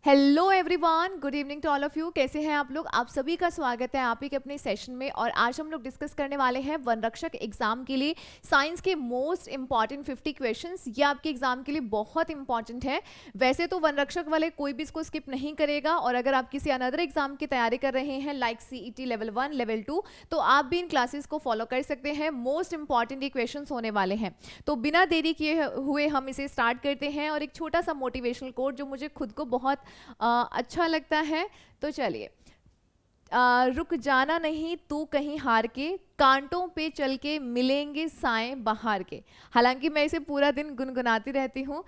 Hello everyone, good evening to all of you. कैसे हैं आप लोग? आप सभी का स्वागत है आप ही के अपने सेशन में। और आज हम लोग डिस्कस करने वाले हैं वनरक्षक एग्जाम के लिए साइंस के मोस्ट इंपॉर्टेंट 50 क्वेश्चंस। ये आपके एग्जाम के लिए बहुत इंपॉर्टेंट है। वैसे तो वनरक्षक वाले कोई भी इसको स्किप नहीं करेगा, और अगर आप किसी अनदर एग्जाम की तैयारी कर रहे हैं लाइक CET लेवल 1 लेवल 2, तो आप भी इन क्लासेस को फॉलो कर सकते हैं। मोस्ट इंपॉर्टेंट ये क्वेश्चन होने वाले हैं। तो बिना देरी किए हुए हम इसे स्टार्ट करते हैं। और एक छोटा सा मोटिवेशनल कोट जो मुझे खुद को बहुत अच्छा लगता है, तो चलिए। रुक जाना नहीं तू कहीं हार के, कांटों पे चल के मिलेंगे साए बहार के। हालांकि मैं इसे पूरा दिन गुनगुनाती रहती हूँ।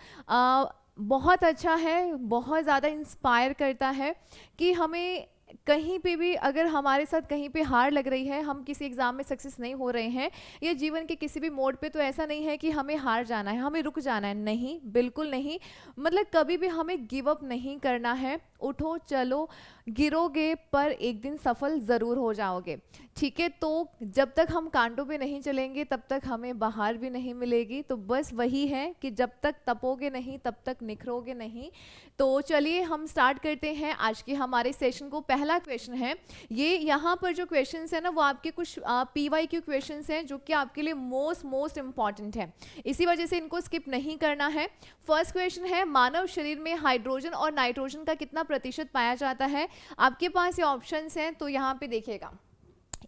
बहुत अच्छा है, बहुत ज़्यादा इंस्पायर करता है कि हमें कहीं पे भी अगर हमारे साथ कहीं पे हार लग रही है, हम किसी एग्ज़ाम में सक्सेस नहीं हो रहे हैं, या जीवन के किसी भी मोड पे, तो ऐसा नहीं है कि हमें हार जाना है, हमें रुक जाना है। नहीं, बिल्कुल नहीं। मतलब कभी भी हमें गिव अप नहीं करना है। उठो चलो, गिरोगे पर एक दिन सफल ज़रूर हो जाओगे। ठीक है, तो जब तक हम कांटों पे नहीं चलेंगे तब तक हमें बाहर भी नहीं मिलेगी। तो बस वही है कि जब तक तपोगे नहीं तब तक निखरोगे नहीं। तो चलिए हम स्टार्ट करते हैं आज के हमारे सेशन को। पहला क्वेश्चन है ये, यहाँ पर जो क्वेश्चंस है ना वो आपके कुछ PYQ क्वेश्चंस हैं जो कि आपके लिए मोस्ट इंपॉर्टेंट है, इसी वजह से इनको स्किप नहीं करना है। फर्स्ट क्वेश्चन है, मानव शरीर में हाइड्रोजन और नाइट्रोजन का कितना प्रतिशत पाया जाता है? आपके पास ये ऑप्शंस हैं, तो यहाँ पे देखिएगा।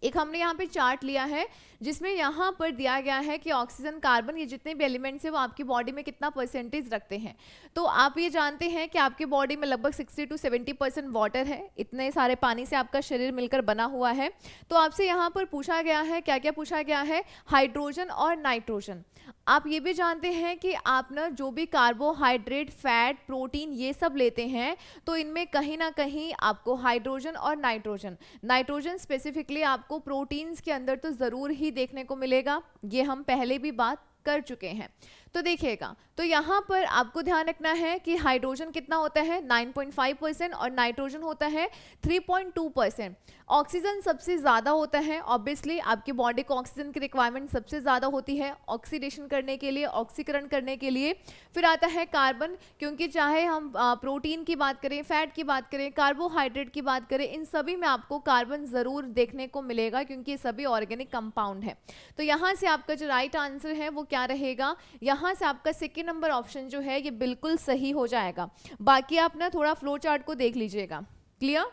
एक हमने यहाँ पे चार्ट लिया है जिसमें यहाँ पर दिया गया है कि ऑक्सीजन, कार्बन, ये जितने भी एलिमेंट्स हैं वो आपकी बॉडी में कितना परसेंटेज रखते हैं। तो आप ये जानते हैं कि आपकी बॉडी में लगभग 60 to 70% वाटर है। इतने सारे पानी से आपका शरीर मिलकर बना हुआ है। तो आपसे यहाँ पर पूछा गया है, क्या क्या पूछा गया है? हाइड्रोजन और नाइट्रोजन। आप ये भी जानते हैं कि आप ना जो भी कार्बोहाइड्रेट, फैट, प्रोटीन ये सब लेते हैं, तो इनमें कहीं ना कहीं आपको हाइड्रोजन और नाइट्रोजन स्पेसिफिकली आपको प्रोटीन्स के अंदर तो ज़रूर ही देखने को मिलेगा। ये हम पहले भी बात कर चुके हैं। तो देखिएगा, तो यहाँ पर आपको ध्यान रखना है कि हाइड्रोजन कितना होता है 9.5% और नाइट्रोजन होता है 3.2%। ऑक्सीजन सबसे ज़्यादा होता है। ऑब्वियसली आपकी बॉडी को ऑक्सीजन की रिक्वायरमेंट सबसे ज़्यादा होती है ऑक्सीडेशन करने के लिए, ऑक्सीकरण करने के लिए। फिर आता है कार्बन, क्योंकि चाहे हम प्रोटीन की बात करें, फैट की बात करें, कार्बोहाइड्रेट की बात करें, इन सभी में आपको कार्बन ज़रूर देखने को मिलेगा क्योंकि ये सभी ऑर्गेनिक कंपाउंड है। तो यहाँ से आपका जो राइट आंसर है वो क्या रहेगा? यहाँ से आपका सेकेंड नंबर ऑप्शन जो है ये बिल्कुल सही हो जाएगा। बाकी आप ना थोड़ा फ्लो चार्ट को देख लीजिएगा। क्लियर?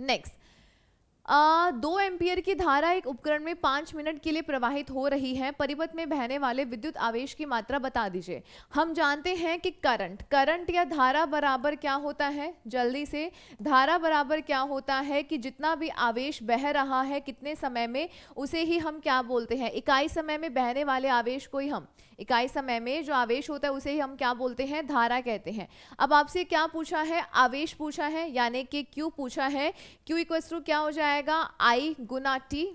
नेक्स्ट, 2 एम्पियर की धारा एक उपकरण में 5 मिनट के लिए प्रवाहित हो रही है। परिपथ में बहने वाले विद्युत आवेश की मात्रा बता दीजिए। हम जानते हैं कि करंट या धारा बराबर क्या होता है? जल्दी से, धारा बराबर क्या होता है कि जितना भी आवेश बह रहा है कितने समय में, उसे ही हम क्या बोलते हैं? इकाई समय में बहने वाले आवेश को ही हम, इकाई समय में जो आवेश होता है उसे ही हम क्या बोलते हैं? धारा कहते हैं। अब आपसे क्या पूछा है? आवेश पूछा है, यानी कि Q पूछा है। Q इक्वल्स टू क्या हो जाएगा? I Guna T।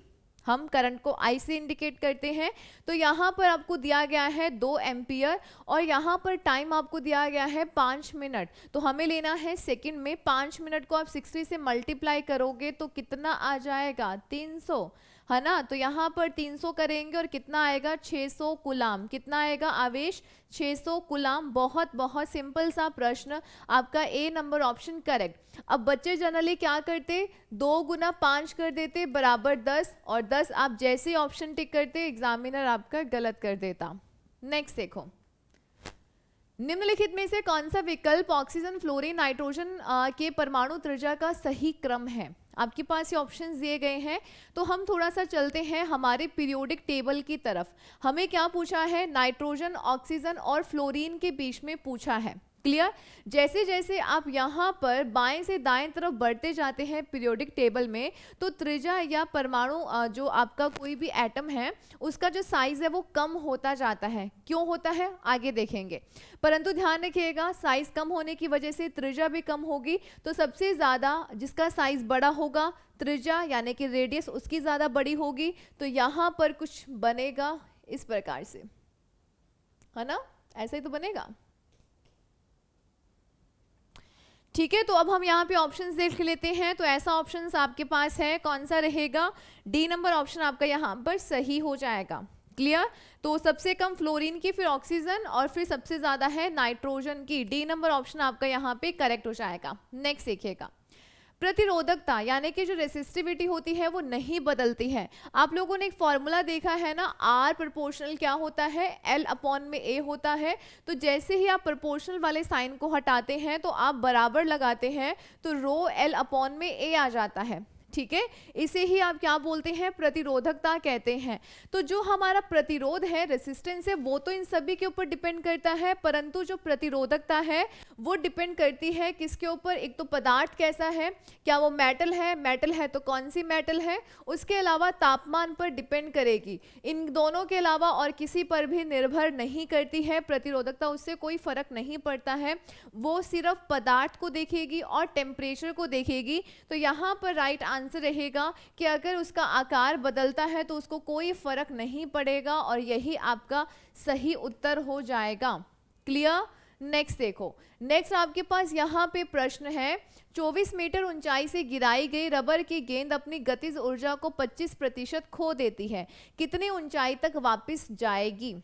हम करंट को I से इंडिकेट करते हैं। तो यहाँ पर आपको दिया गया है 2 एम्पियर और यहाँ पर टाइम आपको दिया गया है 5 मिनट। तो हमें लेना है सेकंड में। 5 मिनट को आप 60 से मल्टीप्लाई करोगे तो कितना आ जाएगा? 300, है ना? तो यहाँ पर 300 करेंगे और कितना आएगा? 600 कूलाम। कितना आएगा? आवेश 600 कूलाम। बहुत बहुत सिंपल सा प्रश्न, आपका A नंबर ऑप्शन करेक्ट। अब बच्चे जनरली क्या करते? 2 गुना 5 कर देते बराबर 10, और 10 आप जैसे ही ऑप्शन टिक करते एग्जामिनर आपका गलत कर देता। नेक्स्ट देखो, निम्नलिखित में से कौन सा विकल्प ऑक्सीजन, फ्लोरीन, नाइट्रोजन के परमाणु त्रिज्या का सही क्रम है? आपके पास ये ऑप्शंस दिए गए हैं। तो हम थोड़ा सा चलते हैं हमारे पीरियोडिक टेबल की तरफ। हमें क्या पूछा है? नाइट्रोजन, ऑक्सीजन और फ्लोरीन के बीच में पूछा है। क्लियर? जैसे जैसे आप यहाँ पर बाएं से दाएं तरफ बढ़ते जाते हैं पीरियोडिक टेबल में, तो त्रिज्या या परमाणु जो आपका कोई भी एटम है उसका जो साइज है वो कम होता जाता है। क्यों होता है आगे देखेंगे, परंतु ध्यान रखिएगा साइज कम होने की वजह से त्रिज्या भी कम होगी। तो सबसे ज़्यादा जिसका साइज बड़ा होगा, त्रिज्या यानी कि रेडियस उसकी ज़्यादा बड़ी होगी। तो यहाँ पर कुछ बनेगा इस प्रकार से, है ना? ऐसा ही तो बनेगा। ठीक है, तो अब हम यहाँ पे ऑप्शंस देख लेते हैं। तो ऐसा ऑप्शंस आपके पास है, कौन सा रहेगा? D नंबर ऑप्शन आपका यहाँ पर सही हो जाएगा। क्लियर। तो सबसे कम फ्लोरीन की, फिर ऑक्सीजन, और फिर सबसे ज्यादा है नाइट्रोजन की। डी नंबर ऑप्शन आपका यहाँ पे करेक्ट हो जाएगा। नेक्स्ट देखिएगा, प्रतिरोधकता यानी कि जो रेसिस्टिविटी होती है वो नहीं बदलती है। आप लोगों ने एक फॉर्मूला देखा है ना, आर प्रोपोर्शनल क्या होता है, एल अपॉन में ए होता है। तो जैसे ही आप प्रोपोर्शनल वाले साइन को हटाते हैं तो आप बराबर लगाते हैं, तो रो एल अपॉन में ए आ जाता है, ठीक है। इसे ही आप क्या बोलते हैं, प्रतिरोधकता कहते हैं। तो जो हमारा प्रतिरोध है, रेसिस्टेंस है, वो तो इन सभी के ऊपर डिपेंड करता है, परंतु जो प्रतिरोधकता है वो डिपेंड करती है किसके ऊपर, एक तो पदार्थ कैसा है, क्या वो मेटल है, मेटल है तो कौन सी मेटल है, उसके अलावा तापमान पर डिपेंड करेगी। इन दोनों के अलावा और किसी पर भी निर्भर नहीं करती है प्रतिरोधकता, उससे कोई फर्क नहीं पड़ता है, वो सिर्फ पदार्थ को देखेगी और टेम्परेचर को देखेगी। तो यहाँ पर राइट आंसर रहेगा कि अगर उसका आकार बदलता है तो उसको कोई फर्क नहीं पड़ेगा, और यही आपका सही उत्तर हो जाएगा। क्लियर। नेक्स्ट देखो, नेक्स्ट आपके पास यहाँ पे प्रश्न है, 24 मीटर ऊंचाई से गिराई गई रबर की गेंद अपनी गतिज ऊर्जा को 25% खो देती है, कितनी ऊंचाई तक वापस जाएगी।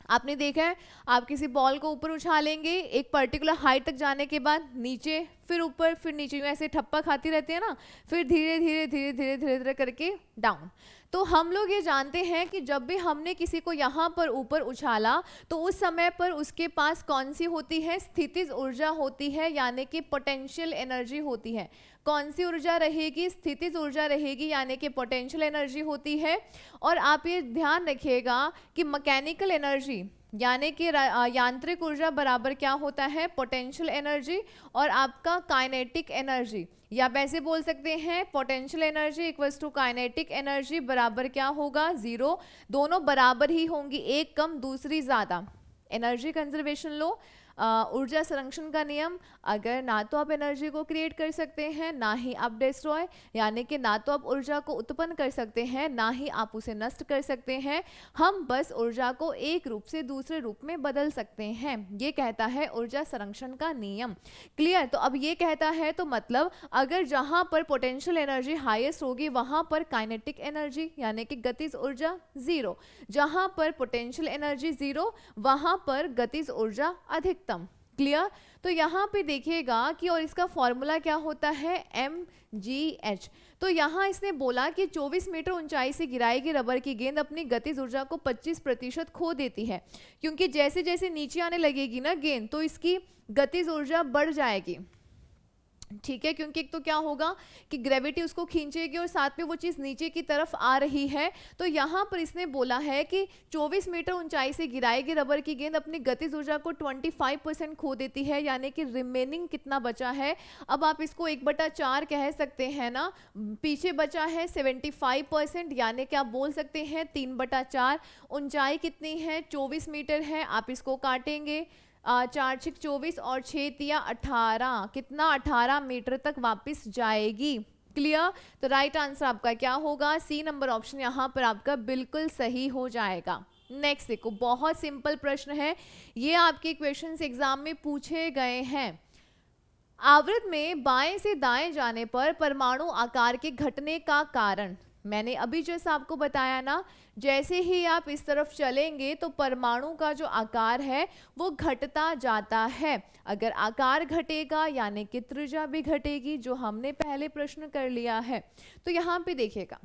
आपने देखा है, आप किसी बॉल को ऊपर उछालेंगे, एक पर्टिकुलर हाइट तक जाने के बाद नीचे, फिर ऊपर, फिर नीचे, यूं ऐसे ठप्पा खाती रहती है ना, फिर धीरे धीरे धीरे धीरे धीरे धीरे करके डाउन। तो हम लोग ये जानते हैं कि जब भी हमने किसी को यहाँ पर ऊपर उछाला तो उस समय पर उसके पास कौन सी होती है, स्थितिज ऊर्जा होती है, यानी कि पोटेंशियल एनर्जी होती है। कौन सी ऊर्जा रहेगी, स्थितिज ऊर्जा रहेगी, यानी कि पोटेंशियल एनर्जी होती है। और आप ये ध्यान रखिएगा कि मैकेनिकल एनर्जी यानी कि यांत्रिक ऊर्जा बराबर क्या होता है, पोटेंशियल एनर्जी, और आपका काइनेटिक एनर्जी, या आप ऐसे बोल सकते हैं potential energy equals to kinetic energy बराबर क्या होगा, 0। दोनों बराबर ही होंगी, एक कम दूसरी ज़्यादा। एनर्जी कंजर्वेशन लो, ऊर्जा संरक्षण का नियम, अगर ना तो आप एनर्जी को क्रिएट कर सकते हैं, ना ही आप डिस्ट्रॉय, यानी कि ना तो आप ऊर्जा को उत्पन्न कर सकते हैं, ना ही आप उसे नष्ट कर सकते हैं, हम बस ऊर्जा को एक रूप से दूसरे रूप में बदल सकते हैं। ये कहता है ऊर्जा संरक्षण का नियम। क्लियर। तो अब ये कहता है तो मतलब अगर जहां पर पोटेंशियल एनर्जी हाईएस्ट होगी वहां पर काइनेटिक एनर्जी यानी कि गतिज ऊर्जा 0, जहां पर पोटेंशियल एनर्जी 0 वहां पर गतिज ऊर्जा अधिक। क्लियर। तो यहाँ पे देखिएगा कि और इसका फॉर्मूला क्या होता है, mgh। तो यहाँ इसने बोला कि 24 मीटर ऊंचाई से गिराई गई रबर की गेंद अपनी गतिज ऊर्जा को 25% खो देती है, क्योंकि जैसे जैसे नीचे आने लगेगी ना गेंद तो इसकी गतिज ऊर्जा बढ़ जाएगी, ठीक है। क्योंकि एक तो क्या होगा कि ग्रेविटी उसको खींचेगी और साथ में वो चीज़ नीचे की तरफ आ रही है। तो यहाँ पर इसने बोला है कि 24 मीटर ऊंचाई से गिराई गई रबर की गेंद अपनी गतिज ऊर्जा को 25% खो देती है, यानी कि रिमेनिंग कितना बचा है। अब आप इसको 1/4 कह सकते हैं ना, पीछे बचा है 75%, यानी कि आप बोल सकते हैं 3/4। ऊंचाई कितनी है, 24 मीटर है, आप इसको काटेंगे, 4 6 24 और 6 तिया 18, कितना 18 मीटर तक वापस जाएगी। क्लियर। तो राइट आंसर आपका क्या होगा, सी नंबर ऑप्शन यहाँ पर आपका बिल्कुल सही हो जाएगा। नेक्स्ट देखो, बहुत सिंपल प्रश्न है, ये आपके क्वेश्चंस एग्जाम में पूछे गए हैं। आवृत में बाएं से दाएं जाने पर परमाणु आकार के घटने का कारण, मैंने अभी जैसा आपको बताया ना, जैसे ही आप इस तरफ चलेंगे तो परमाणु का जो आकार है वो घटता जाता है। अगर आकार घटेगा यानी कि त्रिज्या भी घटेगी, जो हमने पहले प्रश्न कर लिया है। तो यहाँ पे देखिएगा,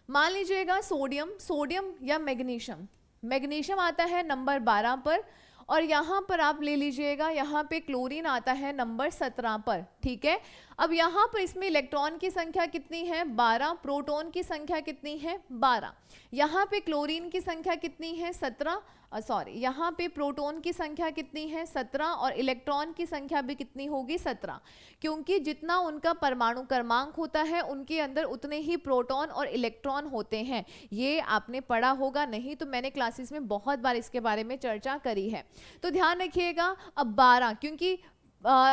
मान लीजिएगा सोडियम या मैग्नीशियम, मैग्नीशियम आता है नंबर 12 पर, और यहाँ पर आप ले लीजिएगा, यहाँ पे क्लोरीन आता है नंबर 17 पर, ठीक है। अब यहाँ पर इसमें इलेक्ट्रॉन की संख्या कितनी है, 12, प्रोटॉन की संख्या कितनी है, 12। यहाँ पे क्लोरीन की संख्या कितनी है, 17, यहाँ पे प्रोटॉन की संख्या कितनी है, 17, और इलेक्ट्रॉन की संख्या भी कितनी होगी, 17, क्योंकि जितना उनका परमाणु क्रमांक होता है उनके अंदर उतने ही प्रोटॉन और इलेक्ट्रॉन होते हैं। ये आपने पढ़ा होगा, नहीं तो मैंने क्लासेस में बहुत बार इसके बारे में चर्चा करी है। तो ध्यान रखिएगा, अब 12, क्योंकि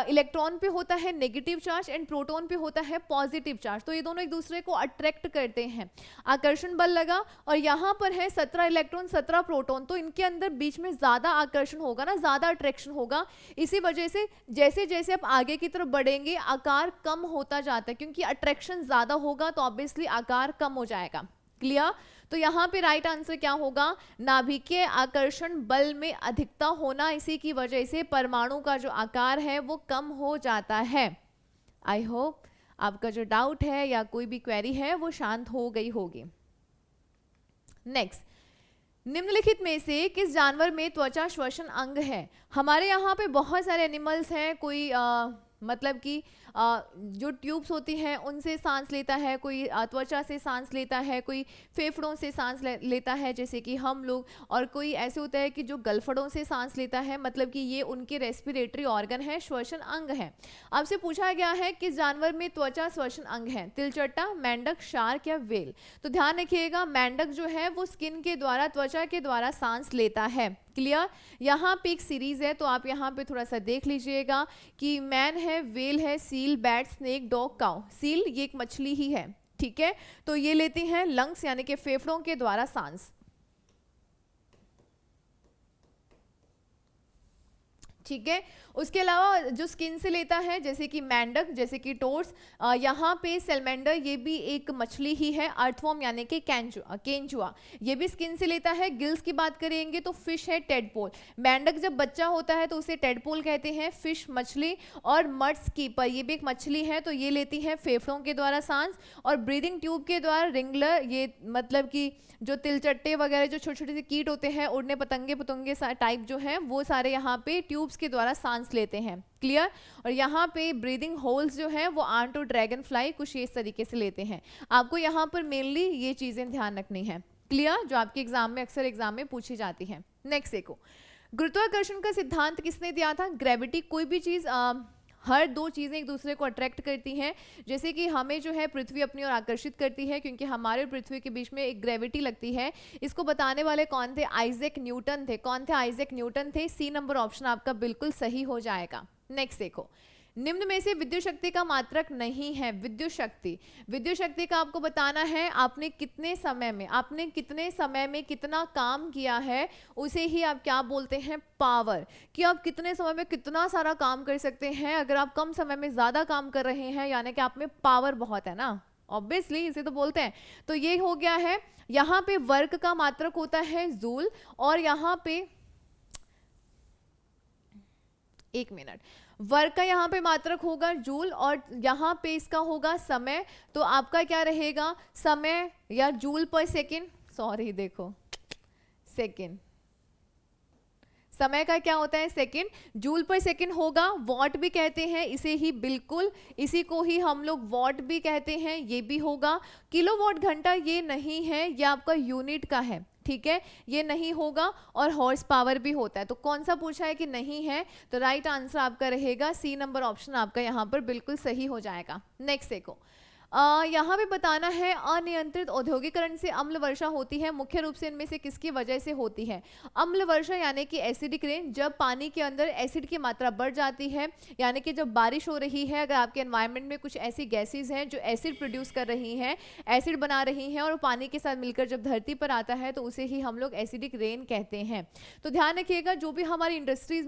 इलेक्ट्रॉन पे होता है नेगेटिव चार्ज एंड प्रोटॉन पे होता है पॉजिटिव चार्ज, तो ये दोनों एक दूसरे को अट्रैक्ट करते हैं, आकर्षण बल लगा। और यहाँ पर है 17 इलेक्ट्रॉन 17 प्रोटॉन, तो इनके अंदर बीच में ज़्यादा आकर्षण होगा ना, ज़्यादा अट्रैक्शन होगा। इसी वजह से जैसे जैसे आप आगे की तरफ बढ़ेंगे आकार कम होता जाता है, क्योंकि अट्रैक्शन ज़्यादा होगा तो ऑब्वियसली आकार कम हो जाएगा। क्लियर? तो यहाँ पे राइट आंसर क्या होगा, नाभिकीय आकर्षण बल में अधिकता होना, इसी की वजह से परमाणु का जो आकार है वो कम हो जाता है। आई होप आपका जो डाउट है या कोई भी क्वेरी है वो शांत हो गई होगी। नेक्स्ट, निम्नलिखित में से किस जानवर में त्वचा श्वसन अंग है? हमारे यहाँ पे बहुत सारे एनिमल्स हैं, कोई मतलब कि जो ट्यूब्स होती हैं उनसे सांस लेता है, कोई त्वचा से सांस लेता है, कोई फेफड़ों से सांस लेता है जैसे कि हम लोग, और कोई ऐसे होता है कि जो गलफड़ों से सांस लेता है, मतलब कि ये उनके रेस्पिरेटरी ऑर्गन है, श्वसन अंग है। आपसे पूछा गया है किस जानवर में त्वचा श्वसन अंग है? तिलचट्टा, मेंढक, शार्क या व्हेल? तो ध्यान रखिएगा, मेंढक जो है वो स्किन के द्वारा, त्वचा के द्वारा सांस लेता है। क्लियर? यहाँ पे एक सीरीज है तो आप यहाँ पे थोड़ा सा देख लीजिएगा कि मैन है, व्हेल है, seal, bat, snake, dog, cow. Seal ये एक मछली ही है, ठीक है? तो ये लेती हैं लंग्स यानी कि फेफड़ों के द्वारा सांस, ठीक है? उसके अलावा जो स्किन से लेता है जैसे कि मेंढक, जैसे कि टोर्स, यहाँ पे सेलमेंडर ये भी एक मछली ही है, अर्थवॉर्म यानी कि केंचुआ, ये भी स्किन से लेता है। गिल्स की बात करेंगे तो फिश है, टेडपोल। मेंढक जब बच्चा होता है तो उसे टेडपोल कहते हैं, फिश मछली। और मड स्कीपर ये भी एक मछली है, तो ये लेती है फेफड़ों के द्वारा सांस। और ब्रीदिंग ट्यूब के द्वारा रिंगलर, ये मतलब कि जो तिलचट्टे वगैरह जो छोटे छोटे से कीट होते हैं, उड़ने पतंगे पतंगे टाइप जो हैं, वो सारे यहाँ पे ट्यूब्स के द्वारा सांस लेते हैं। क्लियर? और यहाँ पे ब्रीदिंग होल्स जो हैं वो आंट और ड्रैगन फ्लाई कुछ इस तरीके से लेते हैं। आपको यहाँ पर मेनली ये चीजें ध्यान रखनी है। क्लियर? जो आपके एग्जाम में अक्सर एग्जाम में पूछी जाती है। नेक्स्ट देखो, गुरुत्वाकर्षण का सिद्धांत किसने दिया था? ग्रेविटी। कोई भी चीज हर दो चीज़ें एक दूसरे को अट्रैक्ट करती हैं, जैसे कि हमें जो है पृथ्वी अपनी ओर आकर्षित करती है क्योंकि हमारे और पृथ्वी के बीच में एक ग्रेविटी लगती है। इसको बताने वाले कौन थे? आइजैक न्यूटन थे। कौन थे? आइजैक न्यूटन थे। सी नंबर ऑप्शन आपका बिल्कुल सही हो जाएगा। नेक्स्ट देखो, निम्न में से विद्युत शक्ति का मात्रक नहीं है। विद्युत शक्ति का आपको बताना है आपने कितने समय में कितना काम किया है, उसे ही आप क्या बोलते हैं? पावर। कि आप कितने समय में कितना सारा काम कर सकते हैं। अगर आप कम समय में ज्यादा काम कर रहे हैं यानी कि आप में पावर बहुत है ना, ऑब्वियसली इसे तो बोलते हैं। तो ये हो गया है। यहाँ पे वर्क का मात्रक होता है जूल, और यहाँ पे एक मिनट, वर्क का यहाँ पे मात्रक होगा जूल, और यहाँ पे इसका होगा समय। तो आपका क्या रहेगा? समय या जूल पर सेकेंड, सॉरी देखो सेकेंड, समय का क्या होता है? सेकेंड। जूल पर सेकेंड होगा, वॉट भी कहते हैं इसे ही, बिल्कुल इसी को ही हम लोग वॉट भी कहते हैं, ये भी होगा। किलोवाट घंटा ये नहीं है, ये आपका यूनिट का है, ठीक है? ये नहीं होगा। और हॉर्स पावर भी होता है। तो कौन सा पूछा है कि नहीं है? तो राइट आंसर आपका रहेगा सी नंबर ऑप्शन आपका यहाँ पर बिल्कुल सही हो जाएगा। नेक्स्ट देखो, यहाँ पे बताना है अनियंत्रित औद्योगिकरण से अम्ल वर्षा होती है, मुख्य रूप से इनमें से किसकी वजह से होती है? अम्ल वर्षा यानी कि एसिडिक रेन, जब पानी के अंदर एसिड की मात्रा बढ़ जाती है, यानी कि जब बारिश हो रही है, अगर आपके एनवायरनमेंट में कुछ ऐसी गैसेज हैं जो एसिड प्रोड्यूस कर रही हैं, एसिड बना रही हैं, और पानी के साथ मिलकर जब धरती पर आता है तो उसे ही हम लोग एसिडिक रेन कहते हैं। तो ध्यान रखिएगा, जो भी हमारी इंडस्ट्रीज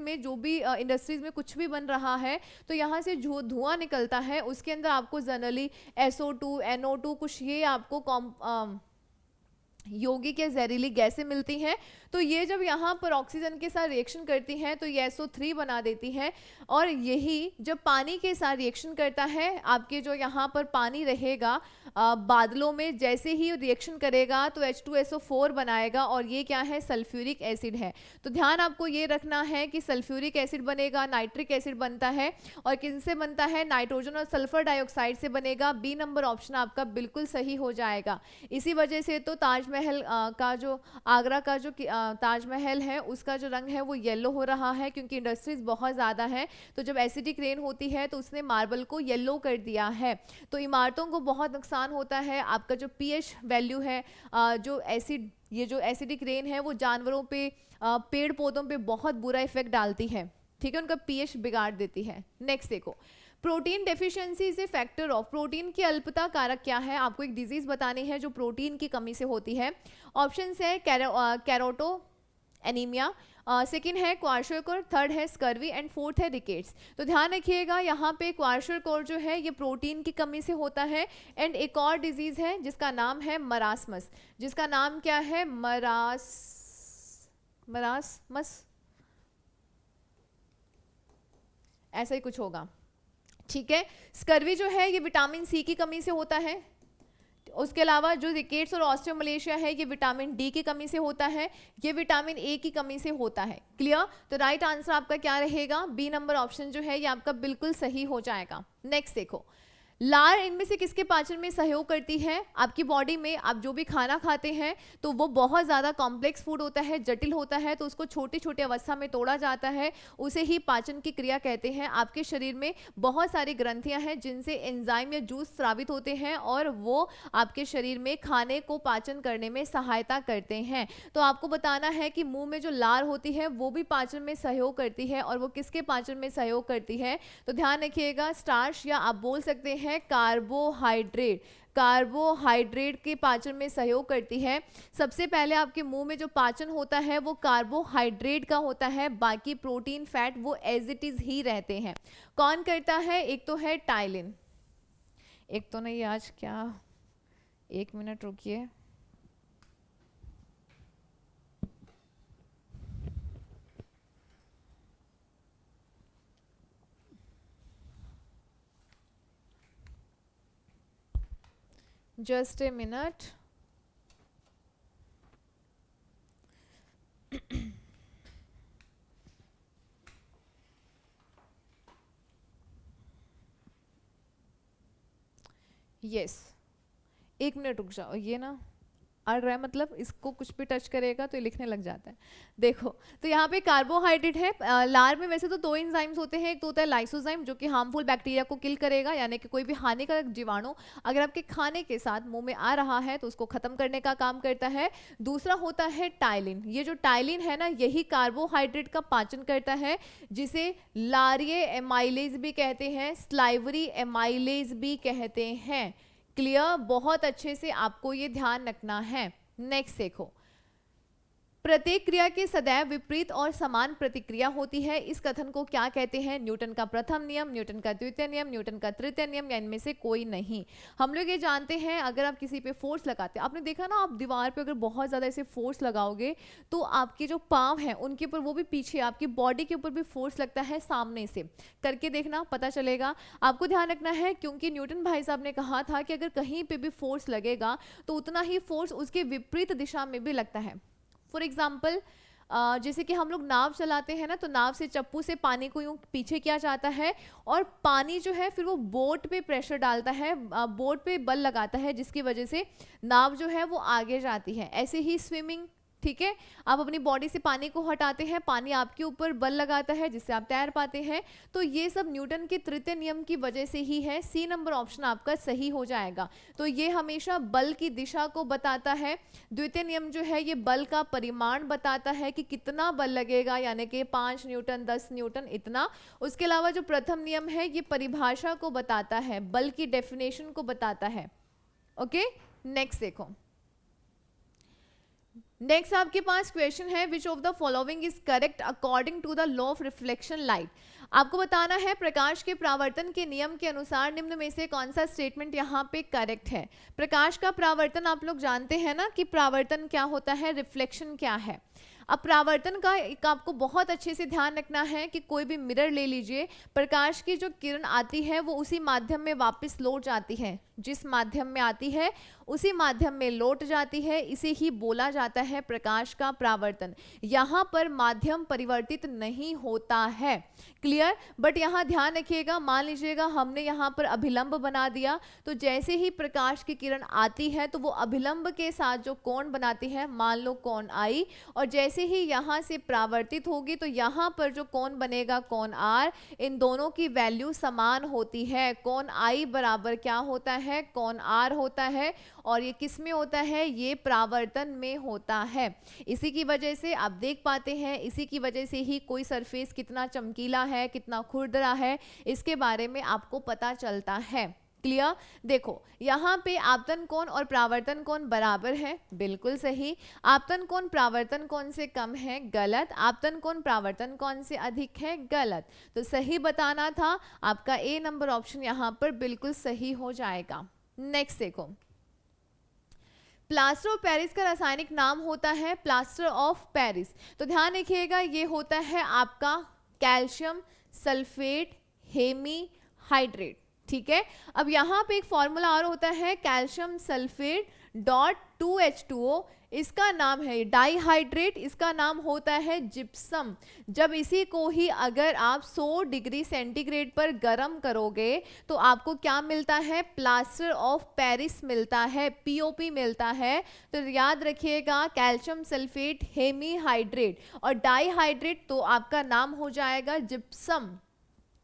में कुछ भी बन रहा है तो यहाँ से जो धुआं निकलता है उसके अंदर आपको जनरली SO2, NO2 कुछ ये आपको यौगिक या जहरीली गैसें मिलती हैं। तो ये जब यहाँ पर ऑक्सीजन के साथ रिएक्शन करती हैं तो ये SO3 बना देती हैं, और यही जब पानी के साथ रिएक्शन करता है, आपके जो यहाँ पर पानी रहेगा बादलों में, जैसे ही रिएक्शन करेगा तो H2SO4 बनाएगा, और ये क्या है? सल्फ्यूरिक एसिड है। तो ध्यान आपको ये रखना है कि सल्फ्यूरिक एसिड बनेगा, नाइट्रिक एसिड बनता है, और किनसे बनता है? नाइट्रोजन और सल्फर डाइऑक्साइड से बनेगा। बी नंबर ऑप्शन आपका बिल्कुल सही हो जाएगा। इसी वजह से तो ताजमहल का जो आगरा का जो ताजमहल है उसका जो रंग है वो येलो हो रहा है, क्योंकि इंडस्ट्रीज बहुत ज़्यादा है। तो जब एसिडिक रेन होती है तो उसने मार्बल को येलो कर दिया है। तो इमारतों को बहुत नुकसान होता है। आपका जो pH वैल्यू है, ये जो एसिडिक रेन है वो जानवरों पे, पेड़ पौधों पे बहुत बुरा इफेक्ट डालती है, ठीक है? उनका pH बिगाड़ देती है। नेक्स्ट देखो, protein deficiency is a factor of, protein की अल्पता कारक क्या है? आपको एक डिजीज बतानी है जो प्रोटीन की कमी से होती है। ऑप्शन है कैरोटो एनीमिया, सेकेंड है क्वार्शरकोर, थर्ड है स्कर्वी एंड फोर्थ है रिकेट्स। तो ध्यान रखिएगा यहाँ पे क्वार्शरकोर जो है ये प्रोटीन की कमी से होता है। एंड एक और डिजीज है जिसका नाम है मरासमस, जिसका नाम क्या है, मरासमस, ऐसा ही कुछ होगा, ठीक है। स्कर्वी जो है ये विटामिन सी की कमी से होता है। उसके अलावा जो रिकेट्स और ऑस्टियोमलेशिया है ये विटामिन डी की कमी से होता है, ये विटामिन ए की कमी से होता है। क्लियर? तो राइट आंसर आपका क्या रहेगा, बी नंबर ऑप्शन जो है ये आपका बिल्कुल सही हो जाएगा। नेक्स्ट देखो, लार इनमें से किसके पाचन में सहयोग करती है? आपकी बॉडी में आप जो भी खाना खाते हैं तो वो बहुत ज़्यादा कॉम्प्लेक्स फूड होता है, जटिल होता है, तो उसको छोटे छोटे अवस्था में तोड़ा जाता है, उसे ही पाचन की क्रिया कहते हैं। आपके शरीर में बहुत सारी ग्रंथियां हैं जिनसे एंजाइम या जूस स्रावित होते हैं और वो आपके शरीर में खाने को पाचन करने में सहायता करते हैं। तो आपको बताना है कि मुंह में जो लार होती है वो भी पाचन में सहयोग करती है, और वो किसके पाचन में सहयोग करती है? तो ध्यान रखिएगा, स्टार्च या आप बोल सकते हैं कार्बोहाइड्रेट, कार्बोहाइड्रेट के पाचन में सहयोग करती है। सबसे पहले आपके मुंह में जो पाचन होता है वो कार्बोहाइड्रेट का होता है, बाकी प्रोटीन फैट वो एज इट इज ही रहते हैं। कौन करता है? एक तो है टाइलिन, एक तो नहीं, आज क्या, एक मिनट रुकिए, जस्ट ए मिनट। यस, एक मिनट रुक जाओ, ये ना अड़ रहा है, मतलब इसको कुछ भी टच करेगा तो ये लिखने लग जाता है। देखो, तो यहाँ पे कार्बोहाइड्रेट है। लार में वैसे तो दो एंजाइम्स होते हैं, एक तो होता है लाइसोजाइम जो कि हार्मफुल बैक्टीरिया को किल करेगा, यानी कि कोई भी हानिकारक जीवाणु अगर आपके खाने के साथ मुंह में आ रहा है तो उसको खत्म करने का काम करता है। दूसरा होता है टाइलिन, ये जो टाइलिन है ना यही कार्बोहाइड्रेट का पाचन करता है, जिसे लारिये एमाइलेज भी कहते हैं, स्लाइवरी एमाइलेज भी कहते हैं। क्लियर? बहुत अच्छे से आपको ये ध्यान रखना है। नेक्स्ट देखो, प्रत्येक क्रिया के सदैव विपरीत और समान प्रतिक्रिया होती है, इस कथन को क्या कहते हैं? न्यूटन का प्रथम नियम, न्यूटन का द्वितीय नियम, न्यूटन का तृतीय नियम, या इनमें से कोई नहीं। हम लोग ये जानते हैं, अगर आप किसी पे फोर्स लगाते हैं, आपने देखा ना, आप दीवार पे अगर बहुत ज़्यादा ऐसे फोर्स लगाओगे तो आपके जो पाँव हैं उनके ऊपर, वो भी पीछे आपकी बॉडी के ऊपर भी फोर्स लगता है, सामने से करके देखना, पता चलेगा। आपको ध्यान रखना है, क्योंकि न्यूटन भाई साहब ने कहा था कि अगर कहीं पर भी फोर्स लगेगा तो उतना ही फोर्स उसके विपरीत दिशा में भी लगता है। फॉर एग्जाम्पल, जैसे कि हम लोग नाव चलाते हैं ना, तो नाव से चप्पू से पानी को यूं पीछे किया जाता है, और पानी जो है फिर वो बोट पे प्रेशर डालता है, बोट पे बल लगाता है, जिसकी वजह से नाव जो है वो आगे जाती है। ऐसे ही स्विमिंग, ठीक है, आप अपनी बॉडी से पानी को हटाते हैं, पानी आपके ऊपर बल लगाता है जिससे आप तैर पाते हैं। तो ये सब न्यूटन के तृतीय नियम की वजह से ही है। सी नंबर ऑप्शन आपका सही हो जाएगा। तो ये हमेशा बल की दिशा को बताता है। द्वितीय नियम जो है ये बल का परिमाण बताता है कि कितना बल लगेगा, यानी कि 5 न्यूटन, 10 न्यूटन, इतना। उसके अलावा जो प्रथम नियम है ये परिभाषा को बताता है, बल की डेफिनेशन को बताता है। ओके, नेक्स्ट देखो, नेक्स्ट आपके पास क्वेश्चन है, which of the following is correct according to the law of reflection light. आपको बताना है प्रकाश के परावर्तन के नियम के अनुसार निम्न में से कौन सा स्टेटमेंट यहाँ पे करेक्ट है। प्रकाश का परावर्तन, आप लोग जानते हैं ना कि परावर्तन क्या होता है, रिफ्लेक्शन क्या है। अब परावर्तन का एक आपको बहुत अच्छे से ध्यान रखना है कि कोई भी मिरर ले लीजिए, प्रकाश की जो किरण आती है वो उसी माध्यम में वापस लौट जाती है, जिस माध्यम में आती है उसी माध्यम में लौट जाती है, इसे ही बोला जाता है प्रकाश का परावर्तन। यहाँ पर माध्यम परिवर्तित नहीं होता है। क्लियर? बट यहाँ ध्यान रखिएगा, मान लीजिएगा हमने यहाँ पर अभिलंब बना दिया, तो जैसे ही प्रकाश की किरण आती है तो वो अभिलंब के साथ जो कोण बनाती है, मान लो कोण आई, और जैसे ही यहाँ से परावर्तित होगी तो यहाँ पर जो कोण बनेगा, कोण आर, इन दोनों की वैल्यू समान होती है। कोण आई बराबर क्या होता है, कोण आर होता है, और ये किस में होता है, ये परावर्तन में होता है। इसी की वजह से आप देख पाते हैं, इसी की वजह से ही कोई सरफेस कितना चमकीला है, कितना खुरदरा है, इसके बारे में आपको पता चलता है। क्लियर। देखो यहाँ पे आपतन कोण और परावर्तन कोण बराबर है, बिल्कुल सही। आपतन कोण परावर्तन कोण से कम है, गलत। आपतन कोण परावर्तन कोण से अधिक है, गलत। तो सही बताना था, आपका ए नंबर ऑप्शन यहाँ पर बिल्कुल सही हो जाएगा। नेक्स्ट देखो, प्लास्टर ऑफ पेरिस का रासायनिक नाम होता है प्लास्टर ऑफ पेरिस। तो ध्यान रखिएगा, ये होता है आपका कैल्शियम सल्फेट हेमी हाइड्रेट, ठीक है। अब यहाँ पे एक फॉर्मूला और होता है कैल्शियम सल्फेट डॉट 2H2O, इसका नाम है डाइहाइड्रेट, इसका नाम होता है जिप्सम। जब इसी को ही अगर आप 100 डिग्री सेंटीग्रेड पर गर्म करोगे तो आपको क्या मिलता है, प्लास्टर ऑफ पेरिस मिलता है, POP मिलता है। तो याद रखिएगा कैल्शियम सल्फेट हेमी हाइड्रेट और डाइहाइड्रेट, तो आपका नाम हो जाएगा जिप्सम।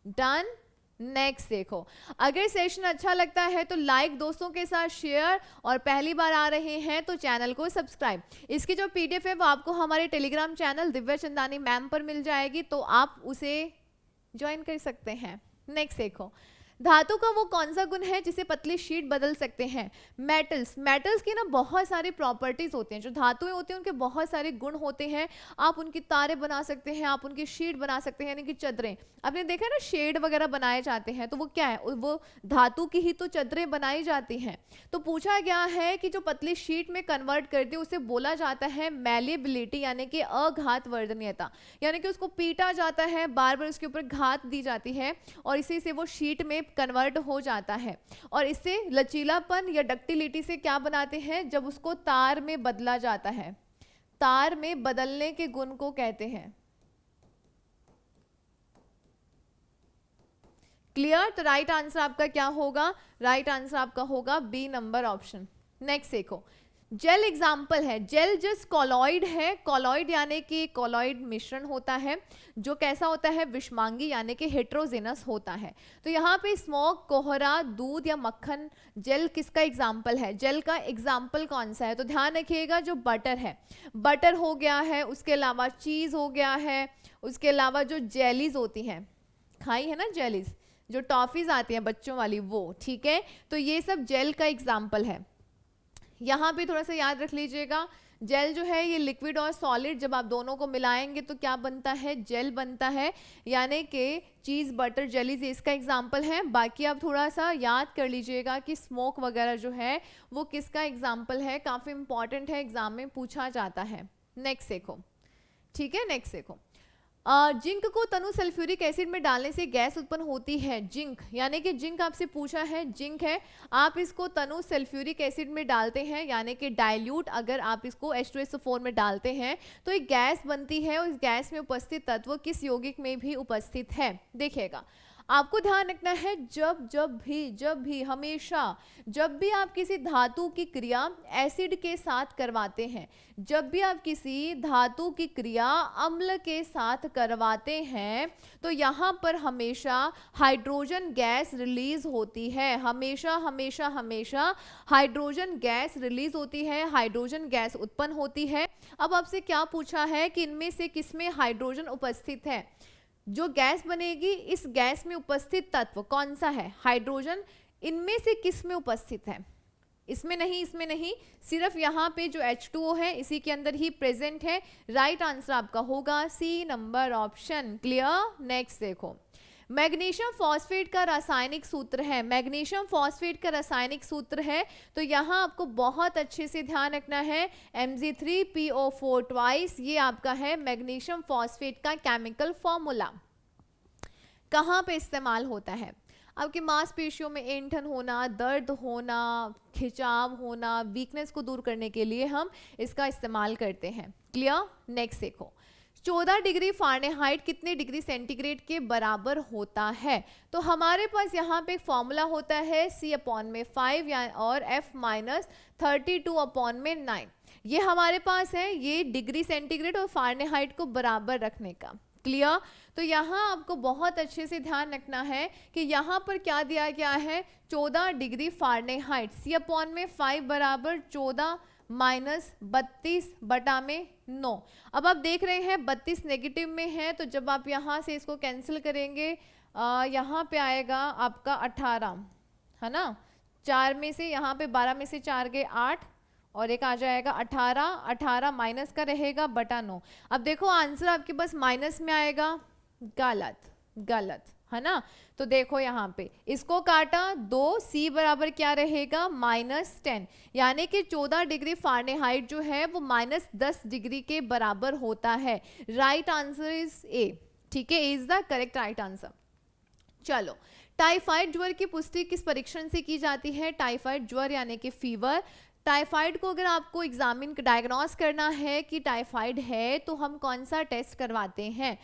डन। नेक्स्ट देखो, अगर सेशन अच्छा लगता है तो लाइक, दोस्तों के साथ शेयर, और पहली बार आ रहे हैं तो चैनल को सब्सक्राइब। इसकी जो PDF है वो आपको हमारे Telegram channel Divya Chandani ma'am पर मिल जाएगी, तो आप उसे ज्वाइन कर सकते हैं। नेक्स्ट देखो, धातु का वो कौन सा गुण है जिसे पतली शीट बदल सकते हैं। मेटल्स, मेटल्स की ना बहुत सारी प्रॉपर्टीज होती हैं, जो धातुएं होती हैं उनके बहुत सारे गुण होते हैं। आप उनकी तारे बना सकते हैं, आप उनकी शीट बना सकते हैं, यानी कि चदरें। आपने देखा है ना शेड वगैरह बनाए जाते हैं, तो वो क्या है, वो धातु की ही तो चदरें बनाई जाती हैं। तो पूछा गया है कि जो पतली शीट में कन्वर्ट करती है उसे बोला जाता है मैलिएबिलिटी, यानी कि अघात वर्धनीयता, यानी कि उसको पीटा जाता है, बार बार उसके ऊपर घात दी जाती है और इसी से वो शीट में कन्वर्ट हो जाता है। और इससे लचीलापन या डक्टिलिटी से क्या बनाते हैं, जब उसको तार में बदला जाता है, तार में बदलने के गुण को कहते हैं। क्लियर। तो राइट आंसर आपका क्या होगा, राइट आंसर आपका होगा बी नंबर ऑप्शन। नेक्स्ट देखो, जेल एग्जाम्पल है, जेल जस्ट कॉलॉइड है, कॉलॉइड यानी कि कॉलॉइड मिश्रण होता है जो कैसा होता है, विषमांगी यानी कि हेट्रोजेनस होता है। तो यहाँ पे स्मोक, कोहरा, दूध या मक्खन, जेल किसका एग्जाम्पल है, जेल का एग्जाम्पल कौन सा है। तो ध्यान रखिएगा, जो बटर है, बटर हो गया है, उसके अलावा चीज हो गया है, उसके अलावा जो जेलीज होती हैं, खाई है ना जेलीज, जो टॉफीज आती हैं बच्चों वाली, वो, ठीक है। तो ये सब जेल का एग्जाम्पल है। यहाँ पे थोड़ा सा याद रख लीजिएगा, जेल जो है ये लिक्विड और सॉलिड, जब आप दोनों को मिलाएंगे तो क्या बनता है, जेल बनता है, यानी कि चीज़, बटर, जेलीज इसका एग्जाम्पल है। बाकी आप थोड़ा सा याद कर लीजिएगा कि स्मोक वगैरह जो है वो किसका एग्जाम्पल है, काफ़ी इंपॉर्टेंट है, एग्जाम में पूछा जाता है। नेक्स्ट देखो, ठीक है। नेक्स्ट देखो, जिंक को तनु सल्फ्यूरिक एसिड में डालने से गैस उत्पन्न होती है। जिंक यानी कि जिंक आपसे पूछा है, जिंक है, आप इसको तनु सल्फ्यूरिक एसिड में डालते हैं, यानी कि डाइल्यूट अगर आप इसको H2SO4 में डालते हैं तो एक गैस बनती है, और इस गैस में उपस्थित तत्व किस यौगिक में भी उपस्थित है। देखिएगा, आपको ध्यान रखना है, जब भी हमेशा जब भी आप किसी धातु की क्रिया एसिड के साथ करवाते हैं, जब भी आप किसी धातु की क्रिया अम्ल के साथ करवाते हैं, तो यहाँ पर हमेशा हाइड्रोजन गैस रिलीज होती है, हमेशा हमेशा हमेशा हाइड्रोजन गैस रिलीज होती है, हाइड्रोजन गैस उत्पन्न होती है। अब आपसे क्या पूछा है कि इनमें से किसमें हाइड्रोजन उपस्थित है, जो गैस बनेगी इस गैस में उपस्थित तत्व कौन सा है, हाइड्रोजन, इनमें से किस में उपस्थित है, इसमें नहीं, इसमें नहीं, सिर्फ यहाँ पे जो H2O है इसी के अंदर ही प्रेजेंट है। राइट आंसर आपका होगा C number option. Clear. Next देखो, मैग्नीशियम फॉस्फेट का रासायनिक सूत्र है, मैग्नीशियम फॉस्फेट का रासायनिक सूत्र है, तो यहाँ आपको बहुत अच्छे से ध्यान रखना है, Mg3PO4 ट्वाइस, ये आपका है मैग्नीशियम फॉस्फेट का केमिकल फॉर्मूला। कहाँ पे इस्तेमाल होता है, आपकी मांसपेशियों में ऐंठन होना, दर्द होना, खिंचाव होना, वीकनेस को दूर करने के लिए हम इसका इस्तेमाल करते हैं। क्लियर। नेक्स्ट देखो, 14 डिग्री फ़ारेनहाइट कितने डिग्री सेंटीग्रेड के बराबर होता है। तो हमारे पास यहाँ पे एक फॉर्मूला होता है C/5 और F-32/9, ये हमारे पास है, ये डिग्री सेंटीग्रेड और फ़ारेनहाइट को बराबर रखने का। क्लियर। तो यहाँ आपको बहुत अच्छे से ध्यान रखना है कि यहाँ पर क्या दिया गया है, 14 डिग्री फ़ारेनहाइट, C/5 बराबर 14 माइनस 32/9। अब आप देख रहे हैं 32 नेगेटिव में है, तो जब आप यहाँ से इसको कैंसिल करेंगे यहाँ पे आएगा आपका 18, है ना, 4 में से यहाँ पे 12 में से 4 गए 8 और एक आ जाएगा 18, 18 माइनस का रहेगा बटा 9। अब देखो आंसर आपके पास माइनस में आएगा, गलत गलत, है ना। तो देखो यहाँ पे इसको काटा 2, C बराबर क्या रहेगा -10, यानी कि 14 डिग्री फ़ारेनहाइट जो है वो -10 डिग्री के बराबर होता है। राइट आंसर इज ए, ठीक है, is the correct right answer. चलो, टाइफाइड ज्वर की पुष्टि किस परीक्षण से की जाती है? टाइफाइड ज्वर यानी कि फीवर। टाइफाइड को अगर आपको एग्जामिन डायग्नोस करना है कि टाइफाइड है तो हम कौन सा टेस्ट करवाते हैं?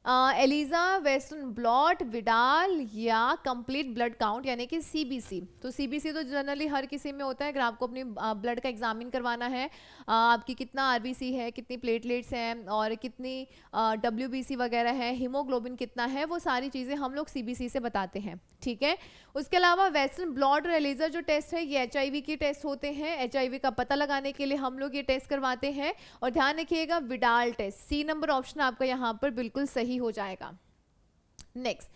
एलिजा, वेस्टर्न ब्लॉट, विडाल या कंप्लीट ब्लड काउंट यानी कि सीबीसी। तो सीबीसी तो जनरली हर किसी में होता है। अगर आपको अपनी ब्लड का एग्जामिन करवाना है, आपकी कितना आरबीसी है, कितनी प्लेटलेट्स हैं और कितनी डब्ल्यूबीसी वगैरह है, हीमोग्लोबिन कितना है, वो सारी चीज़ें हम लोग सीबीसी से बताते हैं, ठीक है। उसके अलावा वेस्टर्न ब्लॉट और एलिजा जो टेस्ट है ये एचआईवी के टेस्ट होते हैं। एचआईवी का पता लगाने के लिए हम लोग ये टेस्ट करवाते हैं। और ध्यान रखिएगा Widal test, C number option आपका यहाँ पर बिल्कुल सही हो जाएगा। नेक्स्ट,